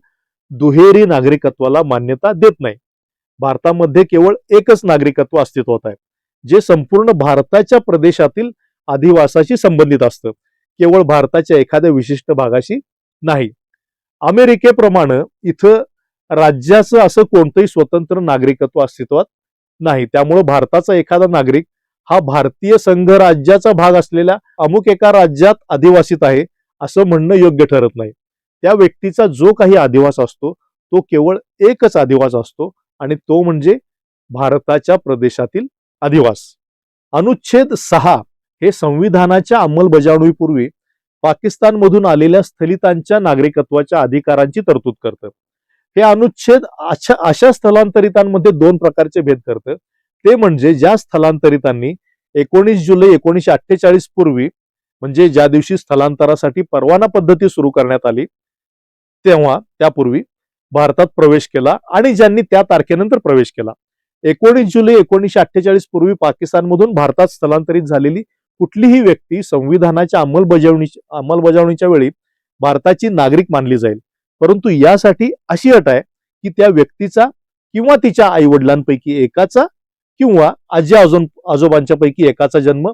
दुहेरी नागरिकत्वाला मान्यता देत नाही. भारतामध्ये केवळ एकच नागरिकत्व अस्तित्वात आहे, जे संपूर्ण भारताच्या प्रदेशातील अधिवासाशी संबंधित असतं, केवळ भारताच्या एखाद्या विशिष्ट भागाशी नाही. अमेरिकेप्रमाणे इथं राज्याचं असं कोणतंही स्वतंत्र नागरिकत्व अस्तित्वात नाही. त्यामुळे भारताचा एखादा नागरिक हा भारतीय संघ राज्याचा भाग असलेल्या अमुक एका राज्यात अधिवासित आहे असं म्हणणं योग्य ठरत नाही. त्या व्यक्तीचा जो काही अधिवास असतो तो केवळ एकच अधिवास असतो आणि तो म्हणजे भारताच्या प्रदेशातील अधिवास. अनुच्छेद 6 हे संविधानाच्या अंमलबजावणीपूर्वी पाकिस्तानमधून आलेल्या स्थलितांच्या नागरिकत्वाच्या अधिकारांची तरतूद करतं. हे अनुच्छेद अशा स्थलांतरितांमध्ये दोन प्रकारचे भेद करतं. ते म्हणजे ज्या स्थलांतरितांनी 19 जुलै 1948 पूर्वी म्हणजे ज्या दिवशी स्थलांतरासाठी परवाना पद्धती सुरू करण्यात आली त्यापूर्वी भारतात प्रवेश केला आणि ज्यांनी त्या तारखेनंतर प्रवेश केला. 19 जुलै 1948 पूर्वी पाकिस्तानमधून भारतात स्थलांतरित झालेली कुठलीही व्यक्ती संविधानाच्या अंमलबजावणीच्या वेळी भारताची नागरिक मानली जाईल, परंतु यासाठी अशी अट आहे की त्या व्यक्तीचा किंवा तिच्या आई वडिलांपैकी एकाचा किंवा आजी आजोबांच्या पैकी एकाचा जन्म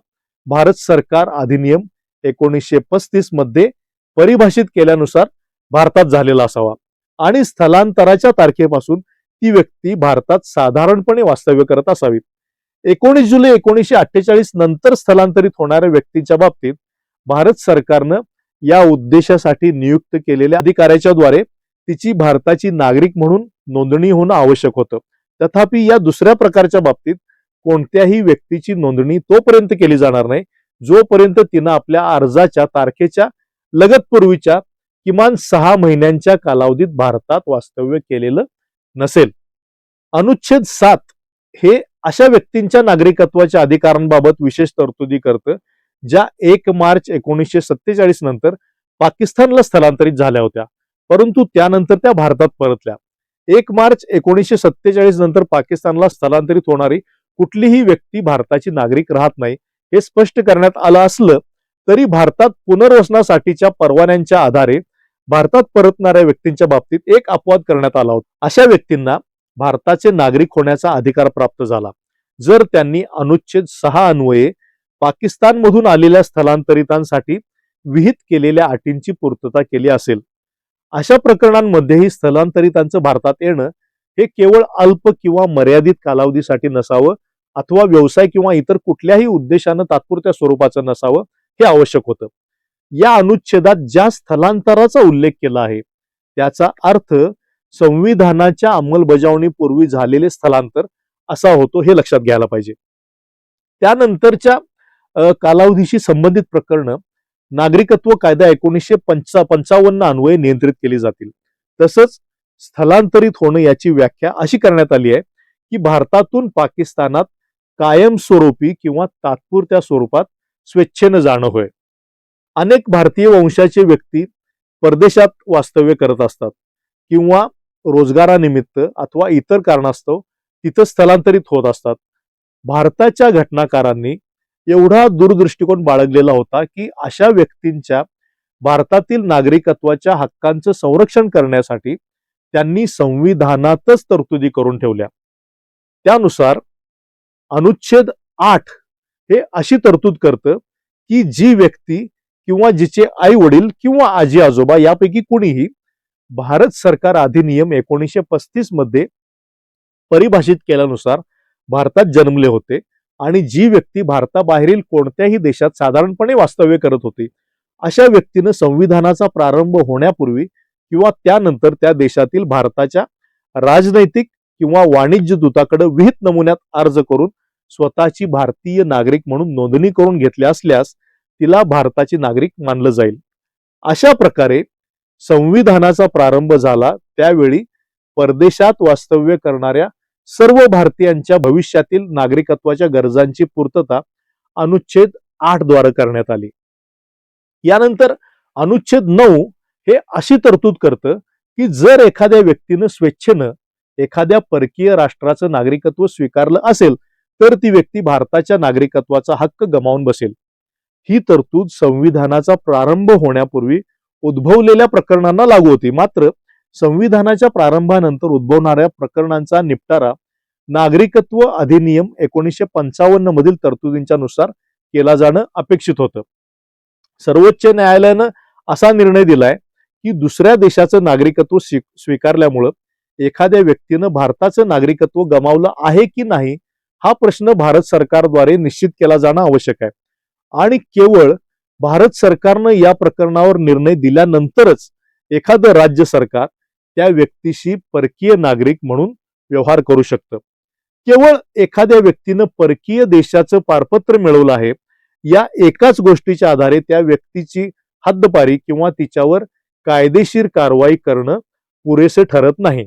भारत सरकार अधिनियम 1935 मध्ये परिभाषित केल्यानुसार भारतात झालेला असावा आणि स्थलांतराच्या तारखेपासून ती व्यक्ती भारतात साधारणपणे वास्तव्य करत असावी. 19 जुलै 1948 नंतर स्थलांतरित होणाऱ्या व्यक्तीच्या बाबतीत भारत सरकारनं या उद्देशासाठी नियुक्त केलेल्या अधिकाऱ्याच्या द्वारे तिची भारताची नागरिक म्हणून नोंदणी होणं आवश्यक होतं. तथापि या दुसऱ्या प्रकारच्या बाबतीत कोणत्याही व्यक्तीची नोंदणी तोपर्यंत केली जाणार नाही जोपर्यंत तिनं आपल्या अर्जाच्या तारखेच्या लगतपूर्वीच्या किमान 6 महिन्यांच्या कालावधीत भारतात वास्तव्य केलेलं नसेल. अनुच्छेद 7 हे अशा व्यक्तींच्या नागरिकत्वाच्या अधिकारांबाबत विशेष तरतुदी करतं ज्या 1 मार्च 1947 नंतर पाकिस्तानला स्थलांतरित झाल्या होत्या, परंतु त्यानंतर त्या भारतात परतल्या. 1 मार्च 1947 नंतर पाकिस्तानला स्थलांतरित होणारी कुठलीही व्यक्ती भारताची नागरिक राहत नाही हे स्पष्ट करण्यात आलं असलं तरी भारतात पुनर्वसनासाठीच्या परवान्यांच्या आधारे भारतात परतणाऱ्या व्यक्तींच्या बाबतीत एक अपवाद करण्यात आला होता. अशा व्यक्तींना भारताचे नागरिक होण्याचा अधिकार प्राप्त झाला जर त्यांनी अनुच्छेद 6 अन्वये पाकिस्तानमधून आलेल्या स्थलांतरितांसाठी विहित केलेल्या अटींची पूर्तता केली असेल. अशा प्रकरणांमध्येही स्थलांतरितांचं भारतात येणं हे केवळ अल्प किंवा मर्यादित कालावधीसाठी नसावं अथवा व्यवसाय किंवा इतर कुठल्याही उद्देशानं तात्पुरत्या स्वरूपाचं नसावं हे आवश्यक होतं. या अनुच्छेदात ज्या स्थलांतराचा उल्लेख केला आहे त्याचा अर्थ संविधानाच्या अंमलबजावणीपूर्वी झालेले स्थलांतर असा होतो हे लक्षात घ्यायला पाहिजे. त्यानंतरच्या कालावधीशी संबंधित प्रकरणं नागरिकत्व कायदा 1955 अन्वये नियंत्रित केली जातील. तसंच स्थलांतरित होणं याची व्याख्या अशी करण्यात आली आहे की भारतातून पाकिस्तानात कायमस्वरूपी किंवा तात्पुरत्या स्वरूपात स्वेच्छेनं जाणं होय. अनेक भारतीय वंशाचे व्यक्ती परदेशात वास्तव्य करत असतात किंवा रोजगारानिमित्त अथवा इतर कारणास्तव तिथं स्थलांतरित होत असतात. भारताच्या घटनाकारांनी एवढा दूरदृष्टिकोन बाळगलेला होता की अशा व्यक्तींच्या भारतातील नागरिकत्वाच्या हक्कांचं संरक्षण करण्यासाठी त्यांनी संविधानातच तरतुदी करून ठेवल्या. त्यानुसार अनुच्छेद 8 हे अशी तरतूद करतं की जी व्यक्ती किंवा जिचे आई वडील किंवा आजी आजोबा यापैकी कुणीही भारत सरकार अधिनियम 1935 मध्ये परिभाषित केल्यानुसार भारतात जन्मले होते आणि जी व्यक्ती भारताबाहेरील कोणत्याही देशात साधारणपणे वास्तव्य करत होती अशा व्यक्तीनं संविधानाचा प्रारंभ होण्यापूर्वी किंवा त्यानंतर त्या देशातील भारताच्या राजनैतिक किंवा वाणिज्य दूताकडे विहित नमुन्यात अर्ज करून स्वतःची भारतीय नागरिक म्हणून नोंदणी करून घेतली असल्यास तिला भारताची नागरिक मानलं जाईल. अशा प्रकारे संविधानाचा प्रारंभ झाला त्यावेळी परदेशात वास्तव्य करणाऱ्या सर्व भारतीयांच्या भविष्यातील नागरिकत्वाच्या गरजांची पूर्तता अनुच्छेद 8 द्वारे करण्यात आली. यानंतर अनुच्छेद 9 हे अशी तरतूद करतं की जर एखाद्या व्यक्तीनं स्वेच्छेनं एखाद्या परकीय राष्ट्राचं नागरिकत्व स्वीकारलं असेल तर ती व्यक्ती भारताच्या नागरिकत्वाचा हक्क गमावून बसेल. ही तरतूद संविधानाचा प्रारंभ होण्यापूर्वी उद्भवलेल्या प्रकरणांना लागू होती. मात्र संविधानाच्या प्रारंभानंतर उद्भवणाऱ्या प्रकरणांचा निपटारा नागरिकत्व अधिनियम 1955 मधील तरतुदींच्या नुसार केला जाणं अपेक्षित होतं. सर्वोच्च न्यायालयानं असा निर्णय दिलाय की दुसऱ्या देशाचं नागरिकत्व स्वीकारल्यामुळं एखाद्या व्यक्तीनं भारताचं नागरिकत्व गमावलं आहे की नाही हा प्रश्न भारत सरकारद्वारे निश्चित केला जाणं आवश्यक आहे आणि केवळ भारत सरकारनं या प्रकरणावर निर्णय दिल्यानंतरच एखादं राज्य सरकार त्या व्यक्तीशी परकीय नागरिक म्हणून व्यवहार करू शकतं. केवळ एखाद्या व्यक्तीनं परकीय देशाचं पारपत्र मिळवलं आहे या एकाच गोष्टीच्या आधारे त्या व्यक्तीची हद्दपारी किंवा तिच्यावर कायदेशीर कारवाई करणं पुरेसे ठरत नाही.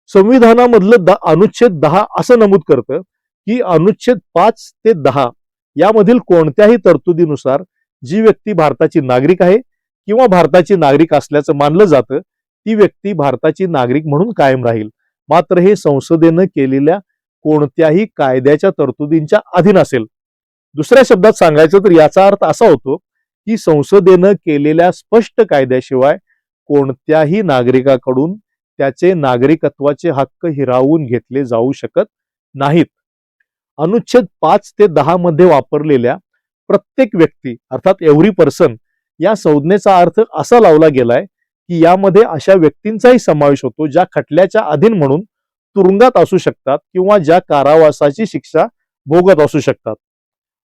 संविधानामधलं अनुच्छेद 10 असं नमूद करतं की अनुच्छेद 5 ते 10 यामधील कोणत्याही तरतुदीनुसार जी व्यक्ती भारताची नागरिक आहे किंवा भारताची नागरिक असल्याचं मानलं जातं ती व्यक्ती भारताची नागरिक म्हणून कायम राहील. मात्र हे संसदेनं केलेल्या कोणत्याही कायद्याच्या तरतुदींच्या अधीन असेल. दुसऱ्या शब्दात सांगायचं तर याचा अर्थ असा होतो की संसदेनं केलेल्या स्पष्ट कायद्याशिवाय कोणत्याही नागरिकाकडून त्याचे नागरिकत्वाचे हक्क हिरावून घेतले जाऊ शकत नाहीत. अनुच्छेद 5 ते 10 मध्ये वापरलेल्या प्रत्येक व्यक्ती अर्थात एव्हरी पर्सन या संज्ञेचा अर्थ असा लावला गेलाय की यामध्ये अशा व्यक्तींचाही समावेश होतो ज्या खटल्याच्या अधीन म्हणून तुरुंगात असू शकतात किंवा ज्या कारावासाची शिक्षा भोगत असू शकतात.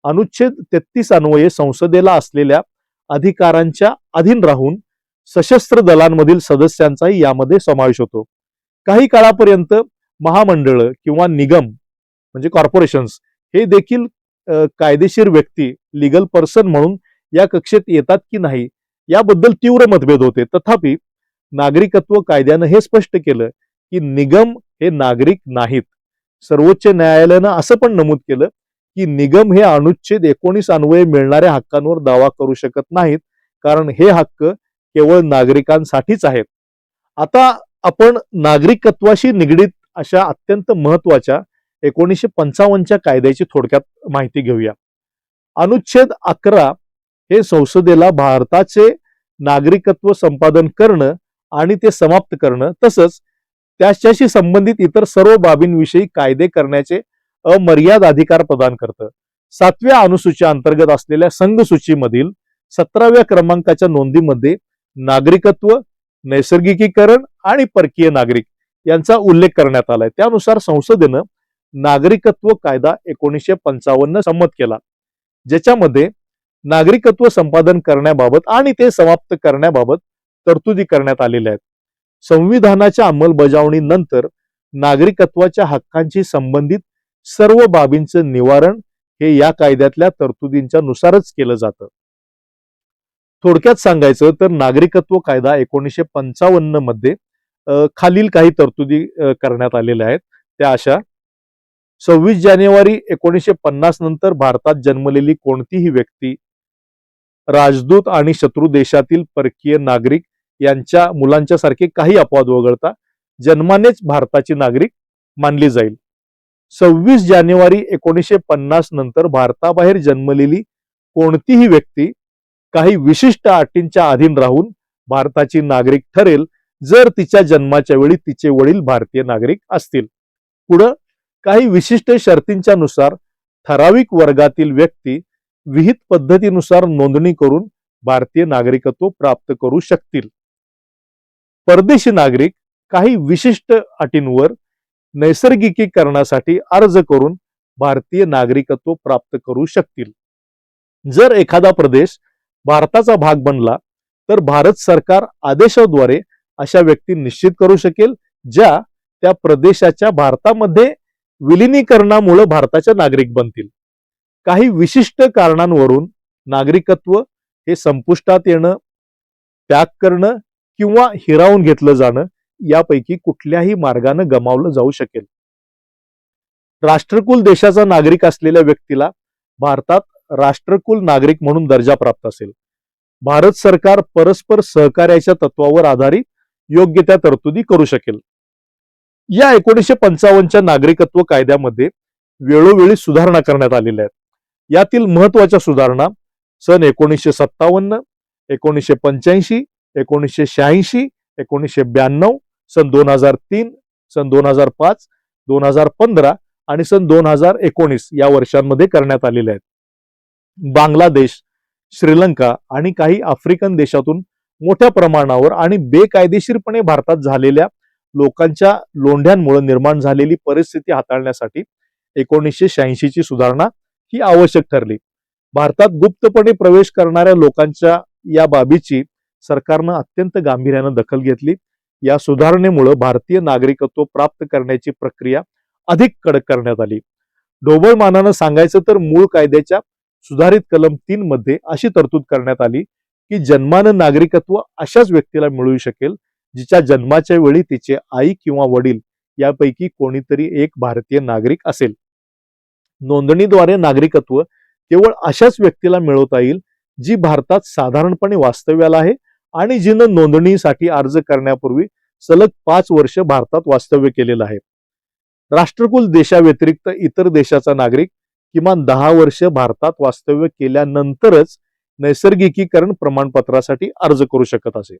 अनुच्छेद 33 अन्वये संसदेला असलेल्या अधिकारांच्या अधीन राहून सशस्त्र दलांमधील सदस्यांचाही यामध्ये समावेश होतो. काही काळापर्यंत महामंडळ किंवा निगम म्हणजे कॉर्पोरेशन्स हे देखील कायदेशीर व्यक्ती लिगल पर्सन म्हणून या कक्षेत येतात की नाही याबद्दल तीव्र मतभेद होते. तथापि नागरिकत्व कायद्यानं हे स्पष्ट केलं की निगम हे नागरिक नाहीत. सर्वोच्च न्यायालयानं असं पण नमूद केलं की निगम हे अनुच्छेद 19 अन्वये मिळणाऱ्या हक्कांवर दावा करू शकत नाहीत कारण हे हक्क केवळ नागरिकांसाठीच आहेत. आता आपण नागरिकत्वाशी निगडीत अशा अत्यंत महत्वाच्या 1955च्या कायद्याची थोडक्यात माहिती घेऊया. अनुच्छेद 11 हे संसदेला भारताचे नागरिकत्व संपादन करणं आणि ते समाप्त करणं तसंच त्याच्याशी संबंधित इतर सर्व बाबींविषयी कायदे करण्याचे अमर्याद अधिकार प्रदान करतं. 7व्या अनुसूची अंतर्गत असलेल्या संघसूचीमधील 17व्या क्रमांकाच्या नोंदीमध्ये नागरिकत्व, नैसर्गिकीकरण आणि परकीय नागरिक यांचा उल्लेख करण्यात आलाय. त्यानुसार संसदेनं नागरिकत्व कायदा 1955 संमत केला, ज्याच्यामध्ये नागरिकत्व संपादन करण्याबाबत आणि ते समाप्त करण्याबाबत तरतुदी करण्यात आलेल्या आहेत. संविधानाच्या अंमलबजावणीनंतर नागरिकत्वाच्या हक्कांशी संबंधित सर्व बाबींचं निवारण हे या कायद्यातल्या तरतुदींच्या नुसारच केलं जातं. थोडक्यात सांगायचं तर नागरिकत्व कायदा 1955 मध्ये खालील काही तरतुदी करण्यात आलेल्या आहेत. त्या अशा: 26 जानेवारी 1950 नंतर भारतात जन्मलेली कोणतीही व्यक्ती राजदूत आणि शत्रू देशातील परकीय नागरिक यांच्या मुलांच्या सारखे काही अपवाद वगळता जन्मानेच भारताची नागरिक मानली जाईल. 26 जानेवारी 1950 नंतर भारताबाहेर जन्मलेली कोणतीही व्यक्ती काही विशिष्ट अटींच्या अधीन राहून भारताची नागरिक ठरेल जर तिच्या जन्माच्या वेळी तिचे वडील भारतीय नागरिक असतील. पुढं काही विशिष्ट शर्तींच्या नुसार ठराविक वर्गातील व्यक्ती विहित पद्धतीनुसार नोंदणी करून भारतीय नागरिकत्व प्राप्त करू शकतील. परदेशी नागरिक काही विशिष्ट अटींवर नैसर्गिकीकरणासाठी अर्ज करून भारतीय नागरिकत्व प्राप्त करू शकतील. जर एखादा प्रदेश भारताचा भाग बनला तर भारत सरकार आदेशाद्वारे अशा व्यक्ती निश्चित करू शकेल ज्या त्या प्रदेशाच्या भारतामध्ये विलिनीकरणामुळे भारताच्या नागरिक बनतील. काही विशिष्ट कारणांवरून नागरिकत्व हे संपुष्टात येणं, त्याग करणं किंवा हिरावून घेतलं जाणं यापैकी कुठल्याही मार्गाने गमावलं जाऊ शकेल. राष्ट्रकुल देशाचा नागरिक असलेल्या व्यक्तीला भारतात राष्ट्रकुल नागरिक म्हणून दर्जा प्राप्त असेल. भारत सरकार परस्पर सहकार्याच्या तत्वावर आधारित योग्य त्या तरतुदी करू शकेल. या 1955च्या नागरिकत्व कायद्यामध्ये वेळोवेळी सुधारणा करण्यात आलेल्या आहेत. यातील महत्वाच्या सुधारणा सन 1957, 1985, 1986, 1992, सन 2003, सन 2005, 2015 आणि सन 2019 या वर्षांमध्ये करण्यात आलेल्या आहेत. बांगलादेश, श्रीलंका आणि काही आफ्रिकन देशातून मोठ्या प्रमाणावर आणि बेकायदेशीरपणे भारतात झालेल्या लोकांच्या लोंढ्यांमुळे निर्माण झालेली परिस्थिती हाताळण्यासाठी 1986 ची सुधारणा ही आवश्यक ठरली. भारतात गुप्तपणे प्रवेश करणाऱ्या लोकांच्या या बाबीची सरकारनं अत्यंत गांभीर्यानं दखल घेतली. या सुधारणेमुळे भारतीय नागरिकत्व प्राप्त करण्याची प्रक्रिया अधिक कडक करण्यात आली. ढोबळ मानानं सांगायचं तर मूळ कायद्याच्या सुधारित कलम 3 मध्ये अशी तरतूद करण्यात आली की जन्मानं नागरिकत्व अशाच व्यक्तीला मिळू शकेल जिच्या जन्माच्या वेळी तिचे आई किंवा वडील यापैकी कोणीतरी एक भारतीय नागरिक असेल. नोंदणीद्वारे नागरिकत्व केवळ अशाच व्यक्तीला मिळवता येईल जी भारतात साधारणपणे वास्तव्याला आहे आणि जिनं नोंदणीसाठी अर्ज करण्यापूर्वी सलग 5 वर्ष भारतात वास्तव्य केलेलं आहे. राष्ट्रकुल देशाव्यतिरिक्त इतर देशाचा नागरिक किमान 10 वर्ष भारतात वास्तव्य केल्यानंतरच नैसर्गिकीकरण प्रमाणपत्रासाठी अर्ज करू शकत असे.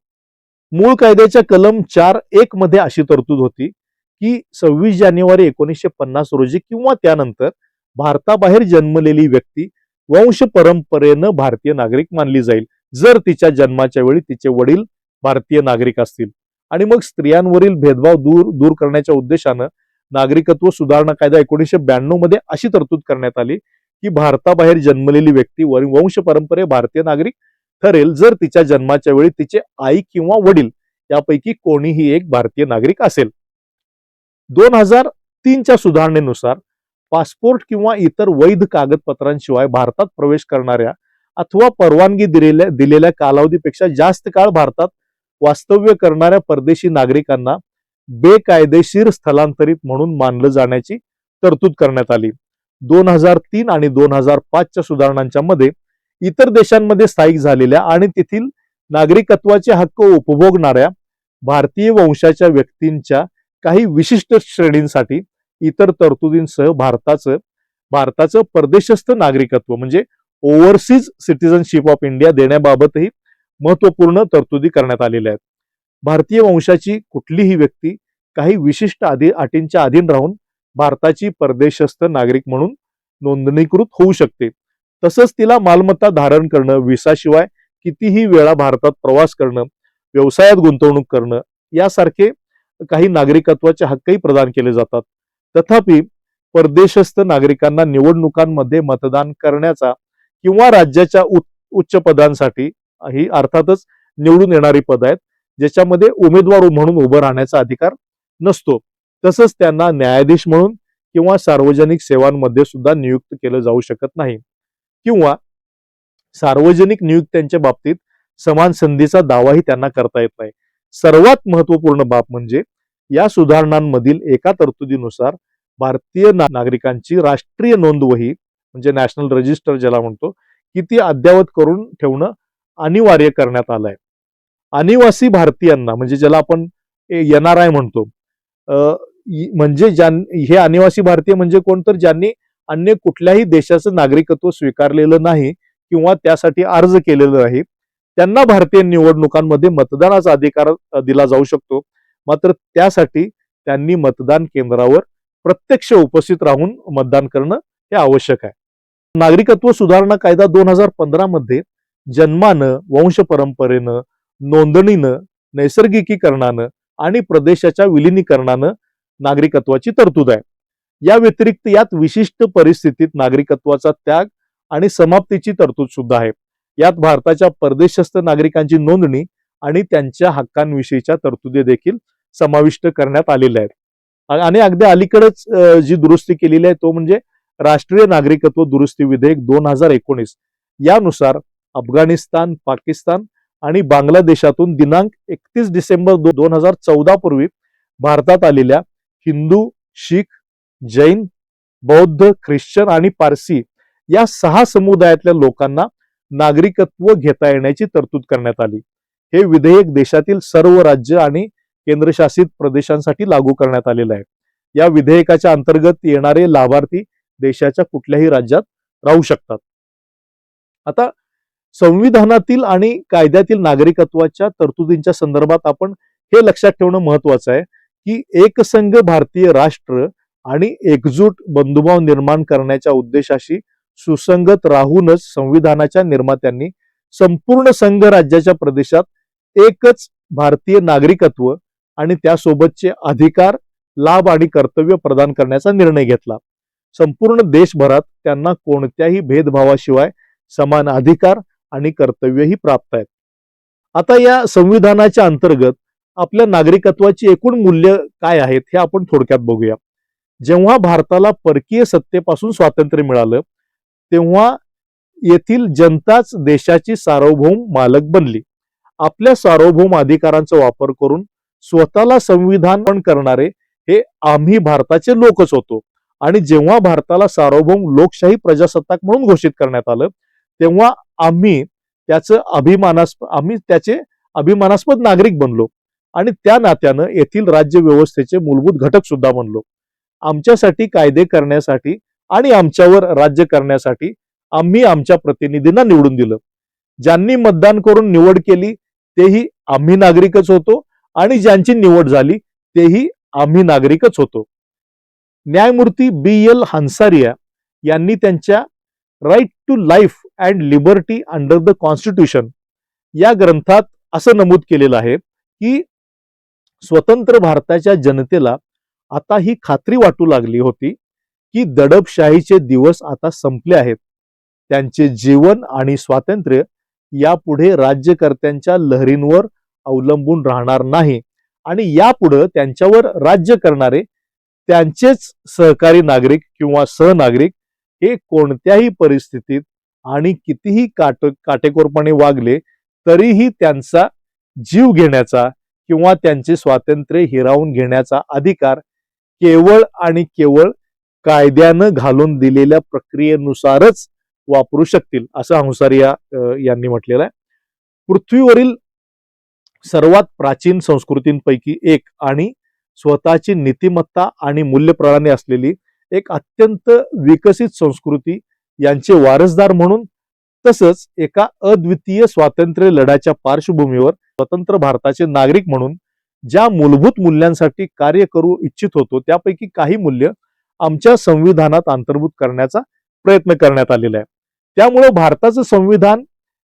मूळ कायद्याच्या कलम 4(1) मध्ये अशी तरतूद होती की 26 जानेवारी 1950 रोजी किंवा त्यानंतर भारताबाहेर जन्मलेली व्यक्ती वंश परंपरेनं भारतीय नागरिक मानली जाईल जर तिच्या जन्माच्या वेळी तिचे वडील भारतीय नागरिक असतील. आणि मग स्त्रियांवरील भेदभाव दूर करण्याच्या उद्देशानं नागरिकत्व सुधारणा कायदा 1992 मध्ये अशी तरतूद करण्यात आली की भारताबाहेर जन्मलेली व्यक्ती वंश परंपरे भारतीय नागरिक ठरेल जर तिच्या जन्माच्या वेळी तिचे आई किंवा वडील यापैकी कोणीही एक भारतीय नागरिक असेल. 2003च्या सुधारणेनुसार पासपोर्ट किंवा इतर वैध कागदपत्रांशिवाय भारतात प्रवेश करणाऱ्या अथवा परवानगी दिलेल्या कालावधीपेक्षा जास्त काळ भारतात वास्तव्य करणाऱ्या परदेशी नागरिकांना बेकायदेशीर स्थलांतरित म्हणून मानलं जाण्याची तरतूद करण्यात आली. 2003 आणि 2005च्या सुधारणांच्या मध्ये इतर देशांमध्ये स्थायिक झालेल्या आणि तेथील नागरिकत्वाचे हक्क उपभोगणाऱ्या भारतीय वंशाच्या व्यक्तींच्या काही विशिष्ट श्रेणींसाठी इतर तरतुदींसह भारताचं परदेशस्थ नागरिकत्व म्हणजे ओव्हरसीज सिटिझनशिप ऑफ इंडिया देण्याबाबतही महत्वपूर्ण तरतुदी करण्यात आलेल्या आहेत. भारतीय वंशाची कुठलीही व्यक्ती काही विशिष्ट अटींच्या अधीन राहून भारताची परदेशस्थ नागरिक म्हणून नोंदणीकृत होऊ शकते. तसंच तिला मालमत्ता धारण करणं, व्हिसाशिवाय कितीही वेळा भारतात प्रवास करणं, व्यवसायात गुंतवणूक करणं यासारखे काही नागरिकत्वाचे हक्कही प्रदान केले जातात. तथापि परदेशस्थ नागरिकांना निवडणुकांमध्ये मतदान करण्याचा किंवा राज्याच्या उच्च पदांसाठी ही अर्थातच निवडून येणारी पद आहेत ज्याच्यामध्ये उमेदवार म्हणून उभं राहण्याचा अधिकार नसतो. तसंच त्यांना न्यायाधीश म्हणून किंवा सार्वजनिक सेवांमध्ये सुद्धा नियुक्त केलं जाऊ शकत नाही किंवा सार्वजनिक नियुक्त्यांच्या बाबतीत समान संधीचा दावाही त्यांना करता येत नाही. सर्वात महत्वपूर्ण बाब म्हणजे या सुधारणांमधील एका तरतुदीनुसार भारतीय नागरिकांची राष्ट्रीय नोंदवही म्हणजे नॅशनल रजिस्टर ज्याला म्हणतो की ती अद्ययावत करून ठेवणं अनिवार्य करण्यात आलंय. अनिवासी भारतीयांना म्हणजे ज्याला आपण NRI म्हणतो म्हणजे हे अनिवासी भारतीय म्हणजे कोण तर ज्यांनी अन्य कुठल्याही देशाचं नागरिकत्व स्वीकारलेलं नाही किंवा त्यासाठी अर्ज केलेला नाही त्यांना भारतीय निवडणुकांमध्ये मतदानाचा अधिकार दिला जाऊ शकतो. मात्र त्यासाठी त्यांनी मतदान केंद्रावर प्रत्यक्ष उपस्थित राहून मतदान करणं हे आवश्यक आहे. नागरिकत्व सुधारणा कायदा 2015 मध्ये जन्मानं, वंश परंपरेनं, नोंदणीनं, नैसर्गिकीकरणानं आणि प्रदेशाच्या विलिनीकरणानं नागरिकत्वाची तरतूद आहे. या व्यतिरिक्त यात विशिष्ट परिस्थितीत नागरिकत्वाचा त्याग आणि समाप्तीची तरतूद सुद्धा आहे. यात भारताच्या परदेशस्थ नागरिकांची नोंदणी आणि त्यांच्या हक्कांविषयीच्या तरतुदी देखील समाविष्ट करण्यात आलेल्या आहेत. आणि अगदी अलीकडेच जी दुरुस्ती केलेली आहे तो म्हणजे राष्ट्रीय नागरिकत्व दुरुस्ती विधेयक 2019. यानुसार अफगाणिस्तान, पाकिस्तान आणि बांगलादेशातून दिनांक 31 डिसेंबर 2014 पूर्वी भारतात आलेल्या हिंदू, शीख, जैन, बौद्ध, ख्रिश्चन आणि पारसी या 6 समुदायातल्या लोकांना नागरिकत्व घेता येण्याची तरतूद करण्यात आली. हे विधेयक देशातील सर्व राज्य आणि केंद्रशासित प्रदेशांसाठी लागू करण्यात आलेलं आहे. या विधेयकाच्या अंतर्गत येणारे लाभार्थी देशाच्या कुठल्याही राज्यात राहू शकतात. आता संविधानातील आणि कायद्यातील नागरिकत्वाच्या तरतुदींच्या संदर्भात आपण हे लक्षात ठेवणं महत्वाचं आहे की एकसंघ भारतीय राष्ट्र आणि एकजूट बंधुभाव निर्माण करण्याच्या उद्देशाशी सुसंगत राहूनच संविधानाच्या निर्मात्यांनी संपूर्ण संघ राज्याच्या प्रदेशात एकच भारतीय नागरिकत्व आणि त्यासोबतचे अधिकार, लाभ आणि कर्तव्य प्रदान करण्याचा निर्णय घेतला. संपूर्ण देशभरात त्यांना कोणत्याही भेदभावाशिवाय समान अधिकार आणि कर्तव्यही प्राप्त आहेत. आता या संविधानाच्या अंतर्गत आपल्या नागरिकत्वाची एकूण मूल्य काय आहेत हे आपण थोडक्यात बघूया. जेव्हा भारताला परकीय सत्तेपासून स्वातंत्र्य मिळालं तेव्हा येथील जनताच देशाची सार्वभौम मालक बनली. आपल्या सार्वभौम अधिकारांचा वापर करून स्वतःला संविधान करणारे हे आम्ही भारताचे लोकच होतो. आणि जेव्हा भारताला सार्वभौम लोकशाही प्रजासत्ताक म्हणून घोषित करण्यात आलं तेव्हा आम्ही त्याचे अभिमानास्पद नागरिक बनलो आणि त्या नात्यानं येथील राज्य व्यवस्थेचे मूलभूत घटक सुद्धा बनलो. आमच्यासाठी कायदे करण्यासाठी आणि आमच्यावर राज्य करण्यासाठी आम्ही आमच्या प्रतिनिधींना निवडून दिलं. ज्यांनी मतदान करून निवड केली तेही आम्ही नागरिकच होतो आणि ज्यांची निवड झाली तेही आम्ही नागरिकच होतो. न्यायमूर्ती BL हंसारिया यांनी त्यांच्या right to life and liberty under the constitution या ग्रंथात असं नमूद केलेलं आहे की स्वतंत्र भारताच्या जनतेला आता ही खात्री वाटू लागली होती की दडपशाहीचे दिवस आता संपले आहेत. त्यांचे जीवन आणि स्वातंत्र्य यापुढे राज्यकर्त्यांच्या लहरींवर अवलंबून राहणार नाही आणि यापुढे त्यांच्यावर राज्य करणारे त्यांचेच सहकारी नागरिक किंवा सहनागरिक हे कोणत्याही परिस्थितीत आणि कितीही काटेकोरपणे वागले तरीही त्यांचा जीव घेण्याचा किंवा त्यांचे स्वातंत्र्य हिरावून घेण्याचा अधिकार केवळ आणि केवळ कायद्यानं घालून दिलेल्या प्रक्रियेनुसारच वापरू शकतील असं हंसारिया यांनी म्हटलेलं आहे. पृथ्वीवरील सर्वात प्राचीन संस्कृतींपैकी एक आणि स्वतःची नीतिमत्ता आणि मूल्यप्रणाली असलेली एक अत्यंत विकसित संस्कृती यांचे वारसदार म्हणून, तसंच एका अद्वितीय स्वातंत्र्य लढ्याच्या पार्श्वभूमीवर स्वतंत्र भारताचे नागरिक म्हणून ज्या मूलभूत मूल्यांसाठी कार्य करू इच्छित होतो त्यापैकी काही मूल्य आमच्या संविधानात अंतर्भूत करण्याचा प्रयत्न करण्यात आलेला आहे. त्यामुळे भारताचं संविधान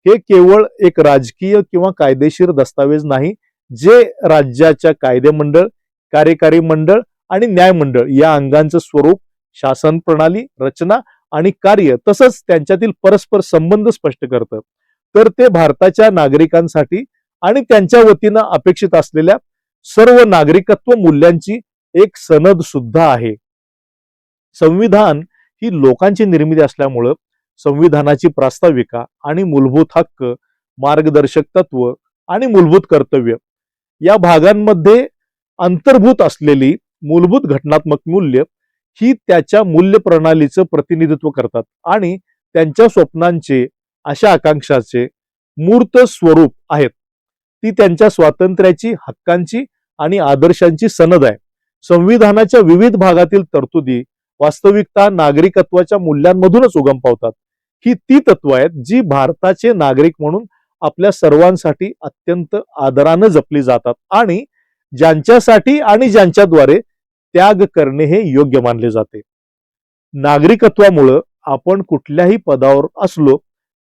हे केवळ एक राजकीय किंवा कायदेशीर दस्तावेज नाही, जे राज्याच्या कायदेमंडळ, कार्यकारी मंडळ आणि न्यायमंडळ या अंगांचं स्वरूप, शासन प्रणाली, रचना आणि कार्य तसंच त्यांच्यातील परस्पर संबंध स्पष्ट करतं. तर ते भारताच्या नागरिकांसाठी आणि त्यांच्या वतीनं अपेक्षित असलेल्या सर्व नागरिकत्व मूल्यांची एक सनद सुद्धा आहे. संविधान ही लोकांची निर्मिती असल्यामुळं संविधानाची प्रास्ताविका आणि मूलभूत हक्क, मार्गदर्शक तत्व आणि मूलभूत कर्तव्य या भागांमध्ये अंतर्भूत असलेली मूलभूत घटनात्मक मूल्य ही त्याच्या मूल्य प्रणालीचं प्रतिनिधित्व करतात आणि त्यांच्या स्वप्नांचे, आशा आकांक्षाचे मूर्त स्वरूप आहेत. ती त्यांच्या स्वातंत्र्याची, हक्कांची आणि आदर्शांची सनद आहे. संविधानाच्या विविध भागातील तरतुदी वास्तविकता नागरिकत्वाच्या मूल्यांमधूनच उगम पावतात. ही ती तत्व आहेत जी भारताचे नागरिक म्हणून आपल्या सर्वांसाठी अत्यंत आदरानं जपली जातात आणि ज्यांच्यासाठी आणि ज्यांच्याद्वारे त्याग करणे हे योग्य मानले जाते. नागरिकत्वामुळं आपण कुठल्याही पदावर असलो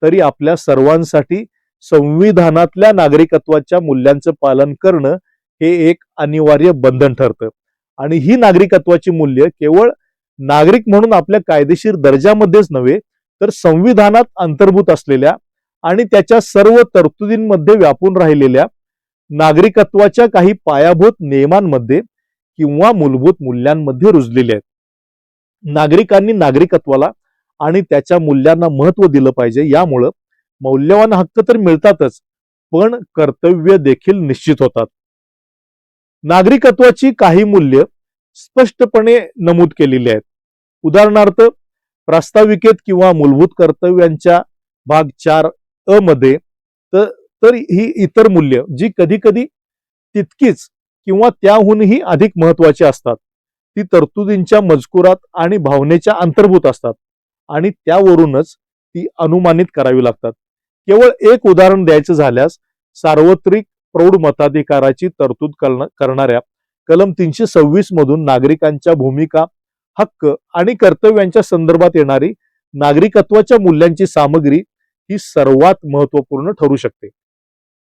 तरी आपल्या सर्वांसाठी संविधानातल्या नागरिकत्वाच्या मूल्यांचं पालन करणं हे एक अनिवार्य बंधन ठरतं. आणि ही नागरिकत्वाची मूल्य केवळ नागरिक म्हणून आपल्या कायदेशीर दर्जामध्येच नव्हे, तर संविधानात अंतर्भूत असलेल्या आणि त्याच्या सर्व तरतुदींमध्ये व्यापून राहिलेल्या नागरिकत्वाच्या काही पायाभूत नियमांमध्ये किंवा मूलभूत मूल्यांमध्ये रुजलेले आहेत. नागरिकांनी नागरिकत्वाला आणि त्याच्या मूल्यांना महत्व दिलं पाहिजे. यामुळं मौल्यवान हक्क तर मिळतातच, पण कर्तव्य देखील निश्चित होतात. नागरिकत्वाची काही मूल्य स्पष्टपणे नमूद केलेली आहेत. उदाहरणार्थ, प्रास्ताविकेत किंवा मूलभूत कर्तव्यांच्या भाग 4 मध्ये तर ही इतर मूल्य जी कधी कधी तितकीच किंवा त्याहूनही अधिक महत्वाची असतात, ती तरतुदींच्या मजकुरात आणि भावनेच्या अंतर्भूत असतात आणि त्यावरूनच ती अनुमानित करावी लागतात. केवळ एक उदाहरण द्यायचं झाल्यास, सार्वत्रिक प्रौढ मताधिकाराची तरतूद करणाऱ्या कलम 326 मधून नागरिकांच्या भूमिका, हक्क आणि कर्तव्यांच्या संदर्भात येणारी नागरिकत्वाच्या मूल्यांची सामग्री ही सर्वात महत्वपूर्ण ठरू शकते.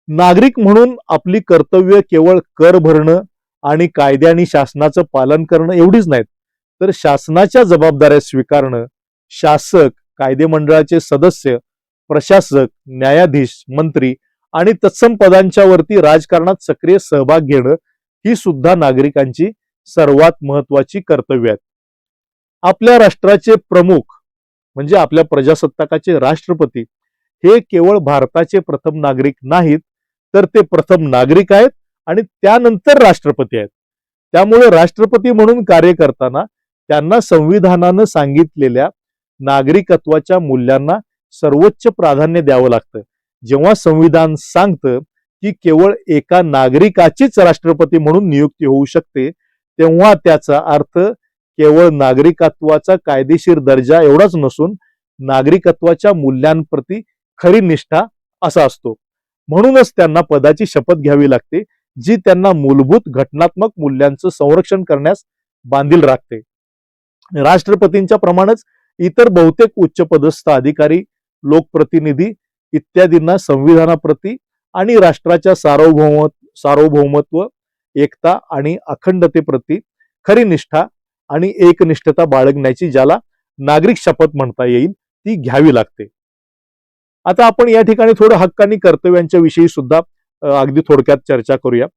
नागरिक म्हणून आपली कर्तव्य केवळ कर भरणं आणि कायदे आणि शासनाचं पालन करणं एवढीच नाहीत, तर शासनाच्या जबाबदाऱ्या स्वीकारणं, शासक, कायदेमंडळाचे सदस्य, प्रशासक, न्यायाधीश, मंत्री आणि तत्सम पदांच्या वरती राजकारणात सक्रिय सहभाग घेणं ही सुद्धा नागरिकांची सर्वात महत्वाची कर्तव्य आहेत. आपल्या राष्ट्राचे प्रमुख म्हणजे आपल्या प्रजासत्ताकाचे राष्ट्रपती हे केवळ भारताचे प्रथम नागरिक नाहीत, तर ते प्रथम नागरिक आहेत आणि त्यानंतर राष्ट्रपती आहेत. त्यामुळे राष्ट्रपती म्हणून कार्य करताना त्यांना संविधानानं सांगितलेल्या नागरिकत्वाच्या मूल्यांना सर्वोच्च प्राधान्य द्यावं लागतं. जेव्हा संविधान सांगतं की केवळ एका नागरिकाचीच राष्ट्रपती म्हणून नियुक्ती होऊ शकते, तेव्हा त्याचा अर्थ केवळ नागरिकत्वाचा कायदेशीर दर्जा एवढाच नसून नागरिकत्वाच्या मूल्यांप्रती खरी निष्ठा असा असतो. म्हणूनच त्यांना पदाची शपथ घ्यावी लागते, जी त्यांना मूलभूत घटनात्मक मूल्यांचं संरक्षण करण्यास बांधील राखते. राष्ट्रपतींच्या प्रमाणेच इतर बहुतेक उच्चपदस्थ अधिकारी, लोकप्रतिनिधी इत्यादींना संविधानाप्रती आणि राष्ट्राच्या सार्वभौमत्व, एकता आणि अखंडतेप्रती खरी निष्ठा आणि एकनिष्ठता बाळगण्याची, ज्याला नागरिक शपथ म्हणता येईल, ती घ्यावी लागते. आता आपण या ठिकाणी थोडं हक्क आणि कर्तव्यांच्या विषयी सुद्धा अगदी थोडक्यात चर्चा करूया.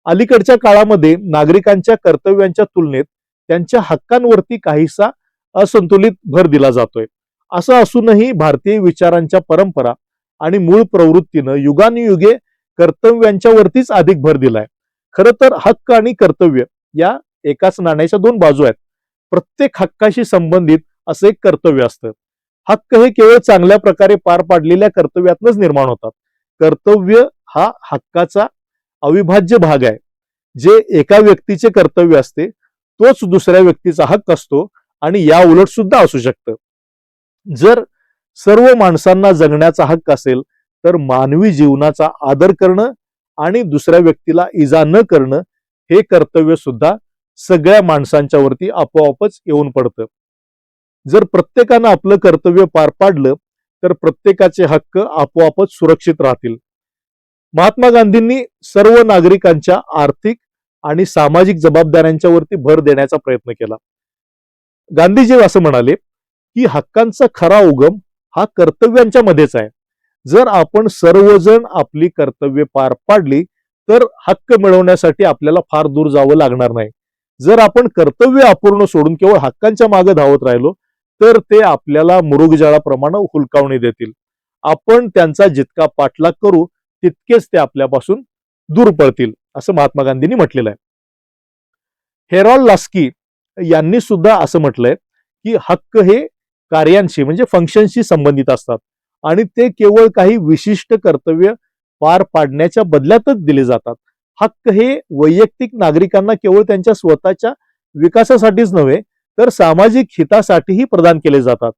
अलीकडच्या काळामध्ये नागरिकांच्या कर्तव्यांच्या तुलनेत त्यांच्या हक्कांवरती काहीसा असंतुलित भर दिला जातोय. असं असूनही भारतीय विचारांच्या परंपरा आणि मूळ प्रवृत्तीनं युगानुयुगे कर्तव्यांच्या वरतीच अधिक भर दिलाय. खरं तर हक्क आणि कर्तव्य या एकाच नाण्याच्या दोन बाजू आहेत. प्रत्येक हक्काशी संबंधित असं एक कर्तव्य असतं. हक्क हे केवळ चांगल्या प्रकारे पार पाडलेल्या कर्तव्यातूनच निर्माण होतात. कर्तव्य हा हक्काचा अविभाज्य भाग आहे. जे एका व्यक्तीचे कर्तव्य असते तोच दुसऱ्या व्यक्तीचा हक्क असतो आणि या उलट सुद्धा असू शकतं. जर सर्व माणसांना जगण्याचा हक्क असेल तर मानवी जीवनाचा आदर करणं आणि दुसऱ्या व्यक्तीला इजा न करणं हे कर्तव्य सुद्धा सगळ्या माणसांच्या वरती आपोआपच येऊन पडतं. जर प्रत्येकानं आपलं कर्तव्य पार पाडलं तर प्रत्येकाचे हक्क आपोआपच सुरक्षित राहतील. महात्मा गांधींनी सर्व नागरिकांच्या आर्थिक आणि सामाजिक जबाबदाऱ्यांच्या वरती भर देण्याचा प्रयत्न केला. गांधीजी असं म्हणाले की हक्कांचा खरा उगम हा कर्तव्यांच्या मध्येच आहे. जर आपण सर्वजण आपली कर्तव्य पार पाडली तर हक्क मिळवण्यासाठी आपल्याला फार दूर जावं लागणार नाही. जर आपण कर्तव्य अपूर्ण सोडून केवळ हक्कांच्या मागे धावत राहिलो तर ते आपल्याला मुरुगजाळाप्रमाणे हुलकावणी देतील. आपण त्यांचा जितका पाठलाग करू तितकेच ते आपल्यापासून दूर पळतील, असं महात्मा गांधींनी म्हटलेलं आहे. हेरॉल्ड लास्की यांनी सुद्धा असं म्हटलंय की हक्क हे कार्यांशी म्हणजे फंक्शनशी संबंधित असतात आणि ते केवळ काही विशिष्ट कर्तव्य पार पाडण्याच्या बदल्यातच दिले जातात. हक्क हे वैयक्तिक नागरिकांना केवळ त्यांच्या स्वतःच्या विकासासाठीच नव्हे तर सामाजिक हितासाठीही प्रदान केले जातात.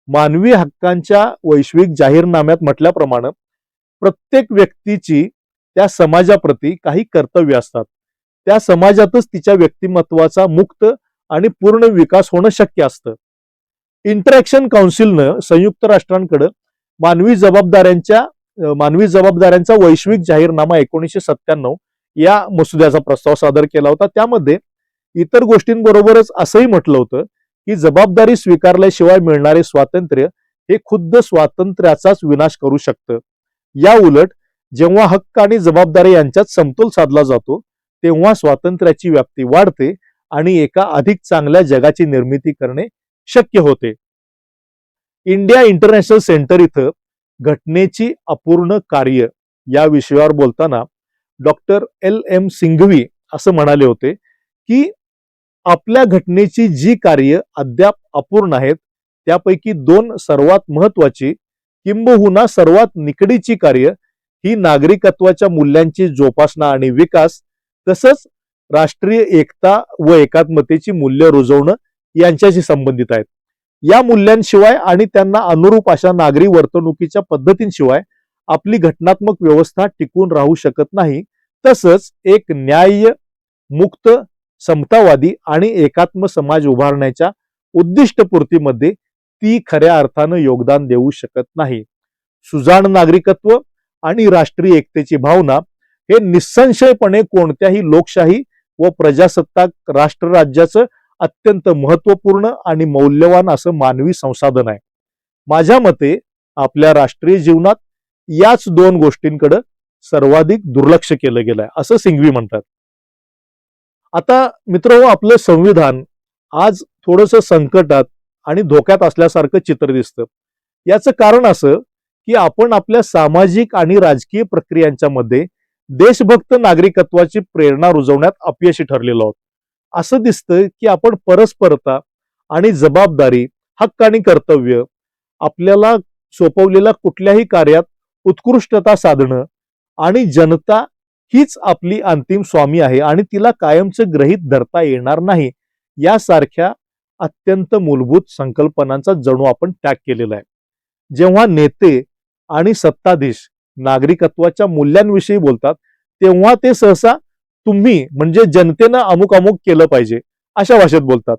मानवी हक्कांच्या वैश्विक जाहीरनाम्यात म्हटल्याप्रमाणे प्रत्येक व्यक्तीची त्या समाजाप्रती काही कर्तव्य असतात. त्या समाजातच तिच्या व्यक्तिमत्वाचा मुक्त आणि पूर्ण विकास होणं शक्य असतं. इंटरॅक्शन काउन्सिलनं संयुक्त राष्ट्रांकडे मानवी जबाबदाऱ्यांचा वैश्विक जाहीरनामा 1997 या मसुद्याचा प्रस्ताव सादर केला होता. त्यामध्ये इतर गोष्टींबरोबरच असंही म्हटलं होतं की जबाबदारी स्वीकारल्याशिवाय मिळणारे स्वातंत्र्य हे खुद्द स्वातंत्र्याचाच विनाश करू शकतं. या उलट जेव्हा हक्क आणि जबाबदारी यांच्यात समतोल साधला जातो तेव्हा स्वातंत्र्याची व्याप्ती वाढते आणि एका अधिक चांगल्या जगाची निर्मिती करणे शक्य होते. इंडिया इंटरनॅशनल सेंटर इथं घटनेची अपूर्ण कार्य या विषयावर बोलताना डॉक्टर LM सिंघवी असं म्हणाले होते की आपल्या घटनेची जी कार्य अद्याप अपूर्ण आहेत त्यापैकी 2 सर्वात महत्वाची किंबहुना सर्वात निकडीची कार्य ही नागरिकत्वाच्या मूल्यांची जोपासना आणि विकास तसंच राष्ट्रीय एकता व एकात्मतेची मूल्य रुजवणं यांच्याशी संबंधित आहेत. या मूल्यांशिवाय आणि त्यांना अनुरूप अशा नागरी वर्तणुकीच्या पद्धतींशिवाय आपली घटनात्मक व्यवस्था टिकून राहू शकत नाही. तसंच एक न्याय्य, मुक्त, समतावादी आणि एकात्म समाज उभारण्याच्या उद्दिष्टपूर्तीमध्ये ती खऱ्या अर्थानं योगदान देऊ शकत नाही. सुजाण नागरिकत्व आणि राष्ट्रीय एकतेची भावना हे निसंशयपणे कोणत्याही लोकशाही व प्रजासत्ताक राष्ट्रराज्याचं अत्यंत महत्वपूर्ण आणि मौल्यवान असं मानवी संसाधन आहे. माझ्या मते आपल्या राष्ट्रीय जीवनात याच 2 गोष्टींकडे सर्वाधिक दुर्लक्ष केलं गेलंय असं सिंघवी म्हणतात. आता मित्रहो, आपलं संविधान आज थोडंसं संकटात आणि धोक्यात असल्यासारखं चित्र दिसतं. याचं कारण असं की आपण आपल्या सामाजिक आणि राजकीय प्रक्रियांच्या मध्ये देशभक्त नागरिकत्वाची प्रेरणा रुजवण्यात अपयशी ठरलेलो आहोत. असं दिसतं की आपण परस्परता आणि जबाबदारी, हक्क आणि कर्तव्य, आपल्याला सोपवलेल्या कुठल्याही कार्यात उत्कृष्टता साधणं आणि जनता हीच आपली अंतिम स्वामी आहे आणि तिला कायमचं गृहीत धरता येणार नाही यासारख्या अत्यंत मूलभूत संकल्पनांचा जणू आपण त्याग केलेला आहे. जेव्हा नेते आणि सत्ताधीश नागरिकत्वाच्या मूल्यांविषयी बोलतात तेव्हा ते सहसा तुम्ही म्हणजे जनतेनं अमुक अमुक केलं पाहिजे अशा भाषेत बोलतात.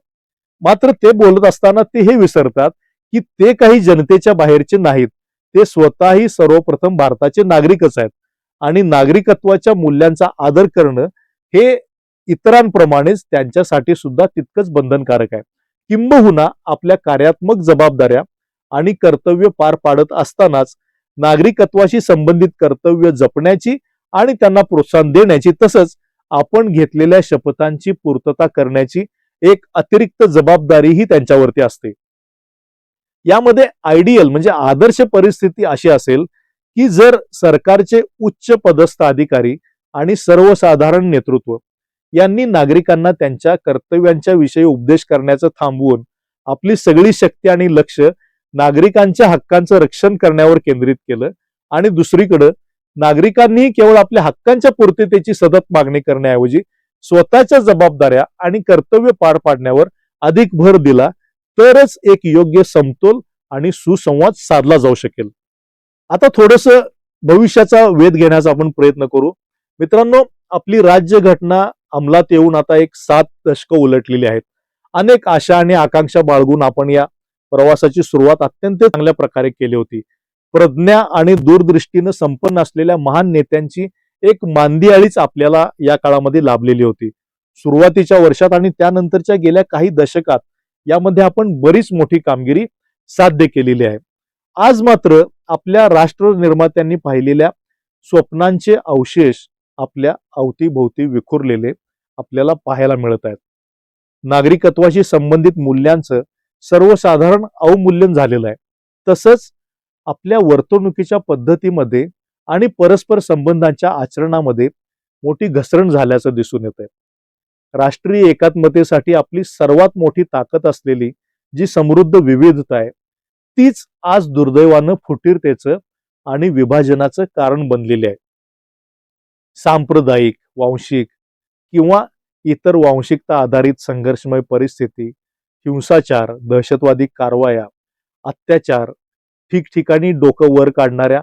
मात्र ते बोलत असताना ते हे विसरतात की ते काही जनतेच्या बाहेरचे नाहीत. ते स्वतःही सर्वप्रथम भारताचे नागरिकच आहेत आणि नागरिकत्वाच्या मूल्यांचा आदर करणं हे इतरांप्रमाणेच त्यांच्यासाठी सुद्धा तितकंच बंधनकारक आहे. किंबहुना आपल्या कार्यात्मक जबाबदाऱ्या आणि कर्तव्य पार पाडत असतानाच नागरिकत्वाशी संबंधित कर्तव्य जपण्याची आणि त्यांना प्रोत्साहन देण्याची तसंच आपण घेतलेल्या शपथांची पूर्तता करण्याची एक अतिरिक्त जबाबदारीही त्यांच्यावरती असते. यामध्ये आयडियल म्हणजे आदर्श परिस्थिती अशी असेल की जर सरकारचे उच्च पदस्थ अधिकारी आणि सर्वसाधारण नेतृत्व यांनी नागरिकांना त्यांच्या कर्तव्यांच्या विषयी उपदेश करण्याचं थांबवून आपली सगळी शक्ती आणि लक्ष नागरिकांच्या हक्कांचं रक्षण करण्यावर केंद्रित केलं आणि दुसरीकडे नागरिकांनी केवळ आपल्या हक्कांच्या पूर्ततेची सतत मागणी करण्याऐवजी स्वतःच्या जबाबदाऱ्या आणि कर्तव्य पार पाडण्यावर अधिक भर दिला तरच एक योग्य समतोल आणि सुसंवाद साधला जाऊ शकेल. आता थोडस भविष्याचा वेध घेण्याचा आपण प्रयत्न करू. मित्रांनो, आपली राज्यघटना अंमलात येऊन आता एक 7 दशकं उलटलेली आहेत. अनेक आशा आणि आकांक्षा बाळगून आपण या प्रवासाची सुरुवात अत्यंत चांगल्या प्रकारे केली होती. प्रज्ञा आणि दूरदृष्टीनं संपन्न असलेल्या महान नेत्यांची एक मांदियाळीच आपल्याला या काळामध्ये लाभलेली होती. सुरुवातीच्या वर्षात आणि त्यानंतरच्या गेल्या काही दशकात यामध्ये आपण बरीच मोठी कामगिरी साध्य केलेली आहे. आज मात्र आपल्या राष्ट्र निर्मात्यांनी पाहिलेल्या स्वप्नांचे अवशेष आपल्या अवतीभोवती विखुरलेले आपल्याला पाहायला मिळत आहेत. नागरिकत्वाशी संबंधित मूल्यांचं सर्वसाधारण अवमूल्यन झालेलं आहे. तसंच आपल्या वर्तणुकीच्या पद्धतीमध्ये आणि परस्पर संबंधांच्या आचरणामध्ये मोठी घसरण झाल्याचं दिसून येत आहे. राष्ट्रीय एकात्मतेसाठी आपली सर्वात मोठी ताकद असलेली जी समृद्ध विविधता आहे तीच आज दुर्दैवानं फुटीरतेचं आणि विभाजनाचं कारण बनलेली आहे. सांप्रदायिक, वांशिक किंवा इतर वांशिकता आधारित संघर्षमय परिस्थिती, हिंसाचार, दहशतवादी कारवाया, अत्याचार, ठिकठिकाणी डोकं वर काढणाऱ्या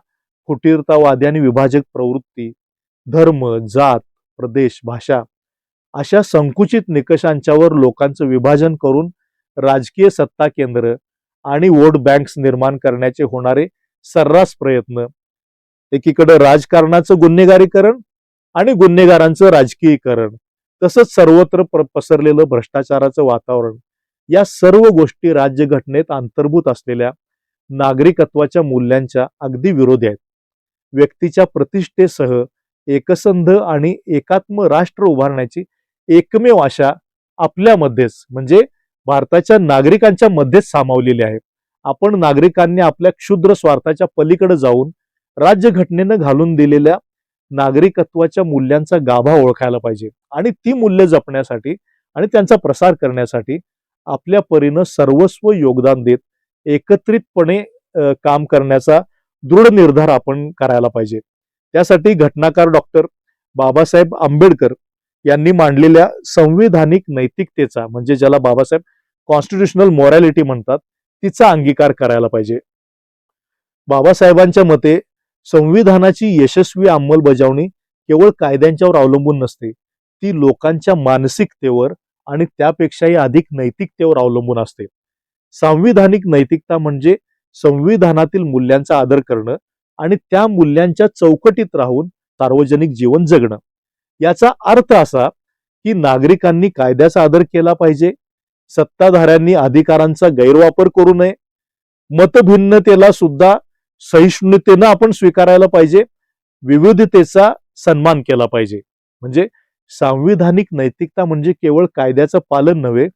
फुटीरतावादी आणि विभाजक प्रवृत्ती, धर्म, जात, प्रदेश, भाषा अशा संकुचित निकषांच्यावर लोकांचं विभाजन करून राजकीय सत्ता केंद्र आणि वोट बँक्स निर्माण करण्याचे होणारे सर्रास प्रयत्न, एकीकडे राजकारणाचं गुन्हेगारीकरण आणि गुन्हेगारांचं राजकीयकरण, तसंच सर्वत्र पसरलेलं भ्रष्टाचाराचं वातावरण, या सर्व गोष्टी राज्यघटनेत अंतर्भूत असलेल्या नागरिकत्वाच्या मूल्यांच्या अगदी विरोधी आहेत. व्यक्तीच्या प्रतिष्ठेसह एकसंध आणि एकात्म राष्ट्र उभारण्याची एकमेव आशा आपल्यामध्येच म्हणजे भारताच्या नागरिकांच्या मध्येच सामावलेली आहे. आपण नागरिकांनी आपल्या क्षुद्र स्वार्थाच्या पलीकडे जाऊन राज्यघटनेनं घालून दिलेल्या नागरिकत्वाच्या मूल्यांचा गाभा ओळखायला पाहिजे आणि ती मूल्य जपण्यासाठी आणि त्यांचा प्रसार करण्यासाठी आपल्या परीनं सर्वस्व योगदान देत एकत्रितपणे काम करण्याचा दृढ निर्धार आपण करायला पाहिजे. त्यासाठी घटनाकार डॉक्टर बाबासाहेब आंबेडकर यांनी मांडलेल्या संविधानिक नैतिकतेचा म्हणजे ज्याला बाबासाहेब कॉन्स्टिट्यूशनल मॉरॅलिटी म्हणतात तिचा अंगीकार करायला पाहिजे. बाबासाहेबांच्या मते संविधानाची यशस्वी अंमलबजावणी केवळ कायद्यांच्यावर अवलंबून नसते, ती लोकांच्या मानसिकतेवर आणि त्यापेक्षाही अधिक नैतिकतेवर अवलंबून असते. सांविधानिक नैतिकता म्हणजे संविधानातील मूल्यांचा आदर करणं आणि त्या मूल्यांच्या चौकटीत राहून सार्वजनिक जीवन जगणं. याचा अर्थ असा की नागरिकांनी कायद्याचा आदर केला पाहिजे, सत्ताधाऱ्यांनी अधिकारांचा गैरवापर करू नये, मतभिन्नतेला सुद्धा सहिष्णुतेनं आपण स्वीकारायला पाहिजे, विविधतेचा सन्मान केला पाहिजे. म्हणजे सांविधानिक नैतिकता म्हणजे केवळ कायद्याचं पालन नव्हे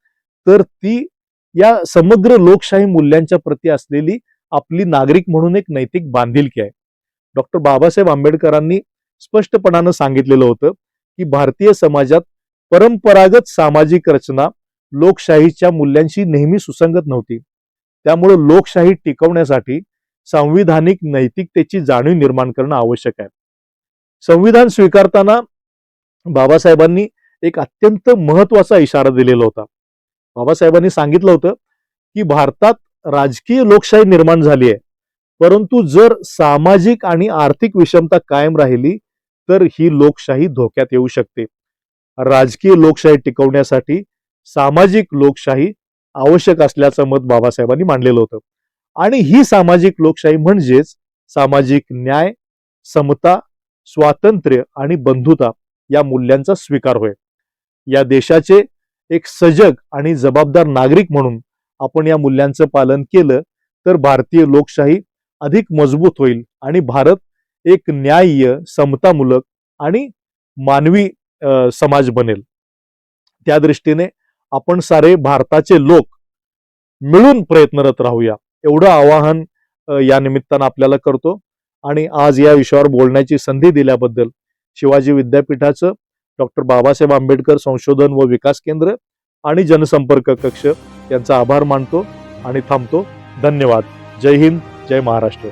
तर ती या समग्र लोकशाही मूल्यांच्या प्रती असलेली आपली नागरिक म्हणून एक नैतिक बांधिलकी आहे. डॉक्टर बाबासाहेब आंबेडकरांनी स्पष्टपणानं सांगितलेलं होतं की भारतीय समाजात परंपरागत सामाजिक रचना लोकशाहीच्या मूल्यांशी नेहमी सुसंगत नव्हती. त्यामुळे लोकशाही टिकवण्यासाठी संविधानिक नैतिकतेची जाणीव निर्माण करणं आवश्यक आहे. संविधान स्वीकारताना बाबासाहेबांनी एक अत्यंत महत्वाचा इशारा दिलेला होता. बाबासाहेबांनी सांगितलं होतं की भारतात राजकीय लोकशाही निर्माण झाली आहे, परंतु जर सामाजिक आणि आर्थिक विषमता कायम राहिली तर ही लोकशाही धोक्यात येऊ शकते. राजकीय लोकशाही टिकवण्यासाठी सामाजिक लोकशाही आवश्यक असल्याचं मत बाबासाहेबांनी मांडलेलं होतं. आणि ही सामाजिक लोकशाही म्हणजेच सामाजिक न्याय, समता, स्वातंत्र्य आणि बंधुता या मूल्यांचा स्वीकार होय. या देशाचे एक सजग आणि जबाबदार नागरिक म्हणून आपण या मूल्यांचं पालन केलं तर भारतीय लोकशाही अधिक मजबूत होईल आणि भारत एक न्याय्य, समतामूलक आणि मानवी समाज बनेल. त्या दृष्टीने आपण सारे भारताचे लोक मिळून प्रयत्नरत राहूया एवढं आवाहन या निमित्तानं आपल्याला करतो. आणि आज या विषयावर बोलण्याची संधी दिल्याबद्दल शिवाजी विद्यापीठाचं डॉक्टर बाबासाहेब आंबेडकर संशोधन व विकास केंद्र आणि जनसंपर्क कक्ष यांचा आभार मानतो आणि थांबतो. धन्यवाद. जय हिंद, जय महाराष्ट्र.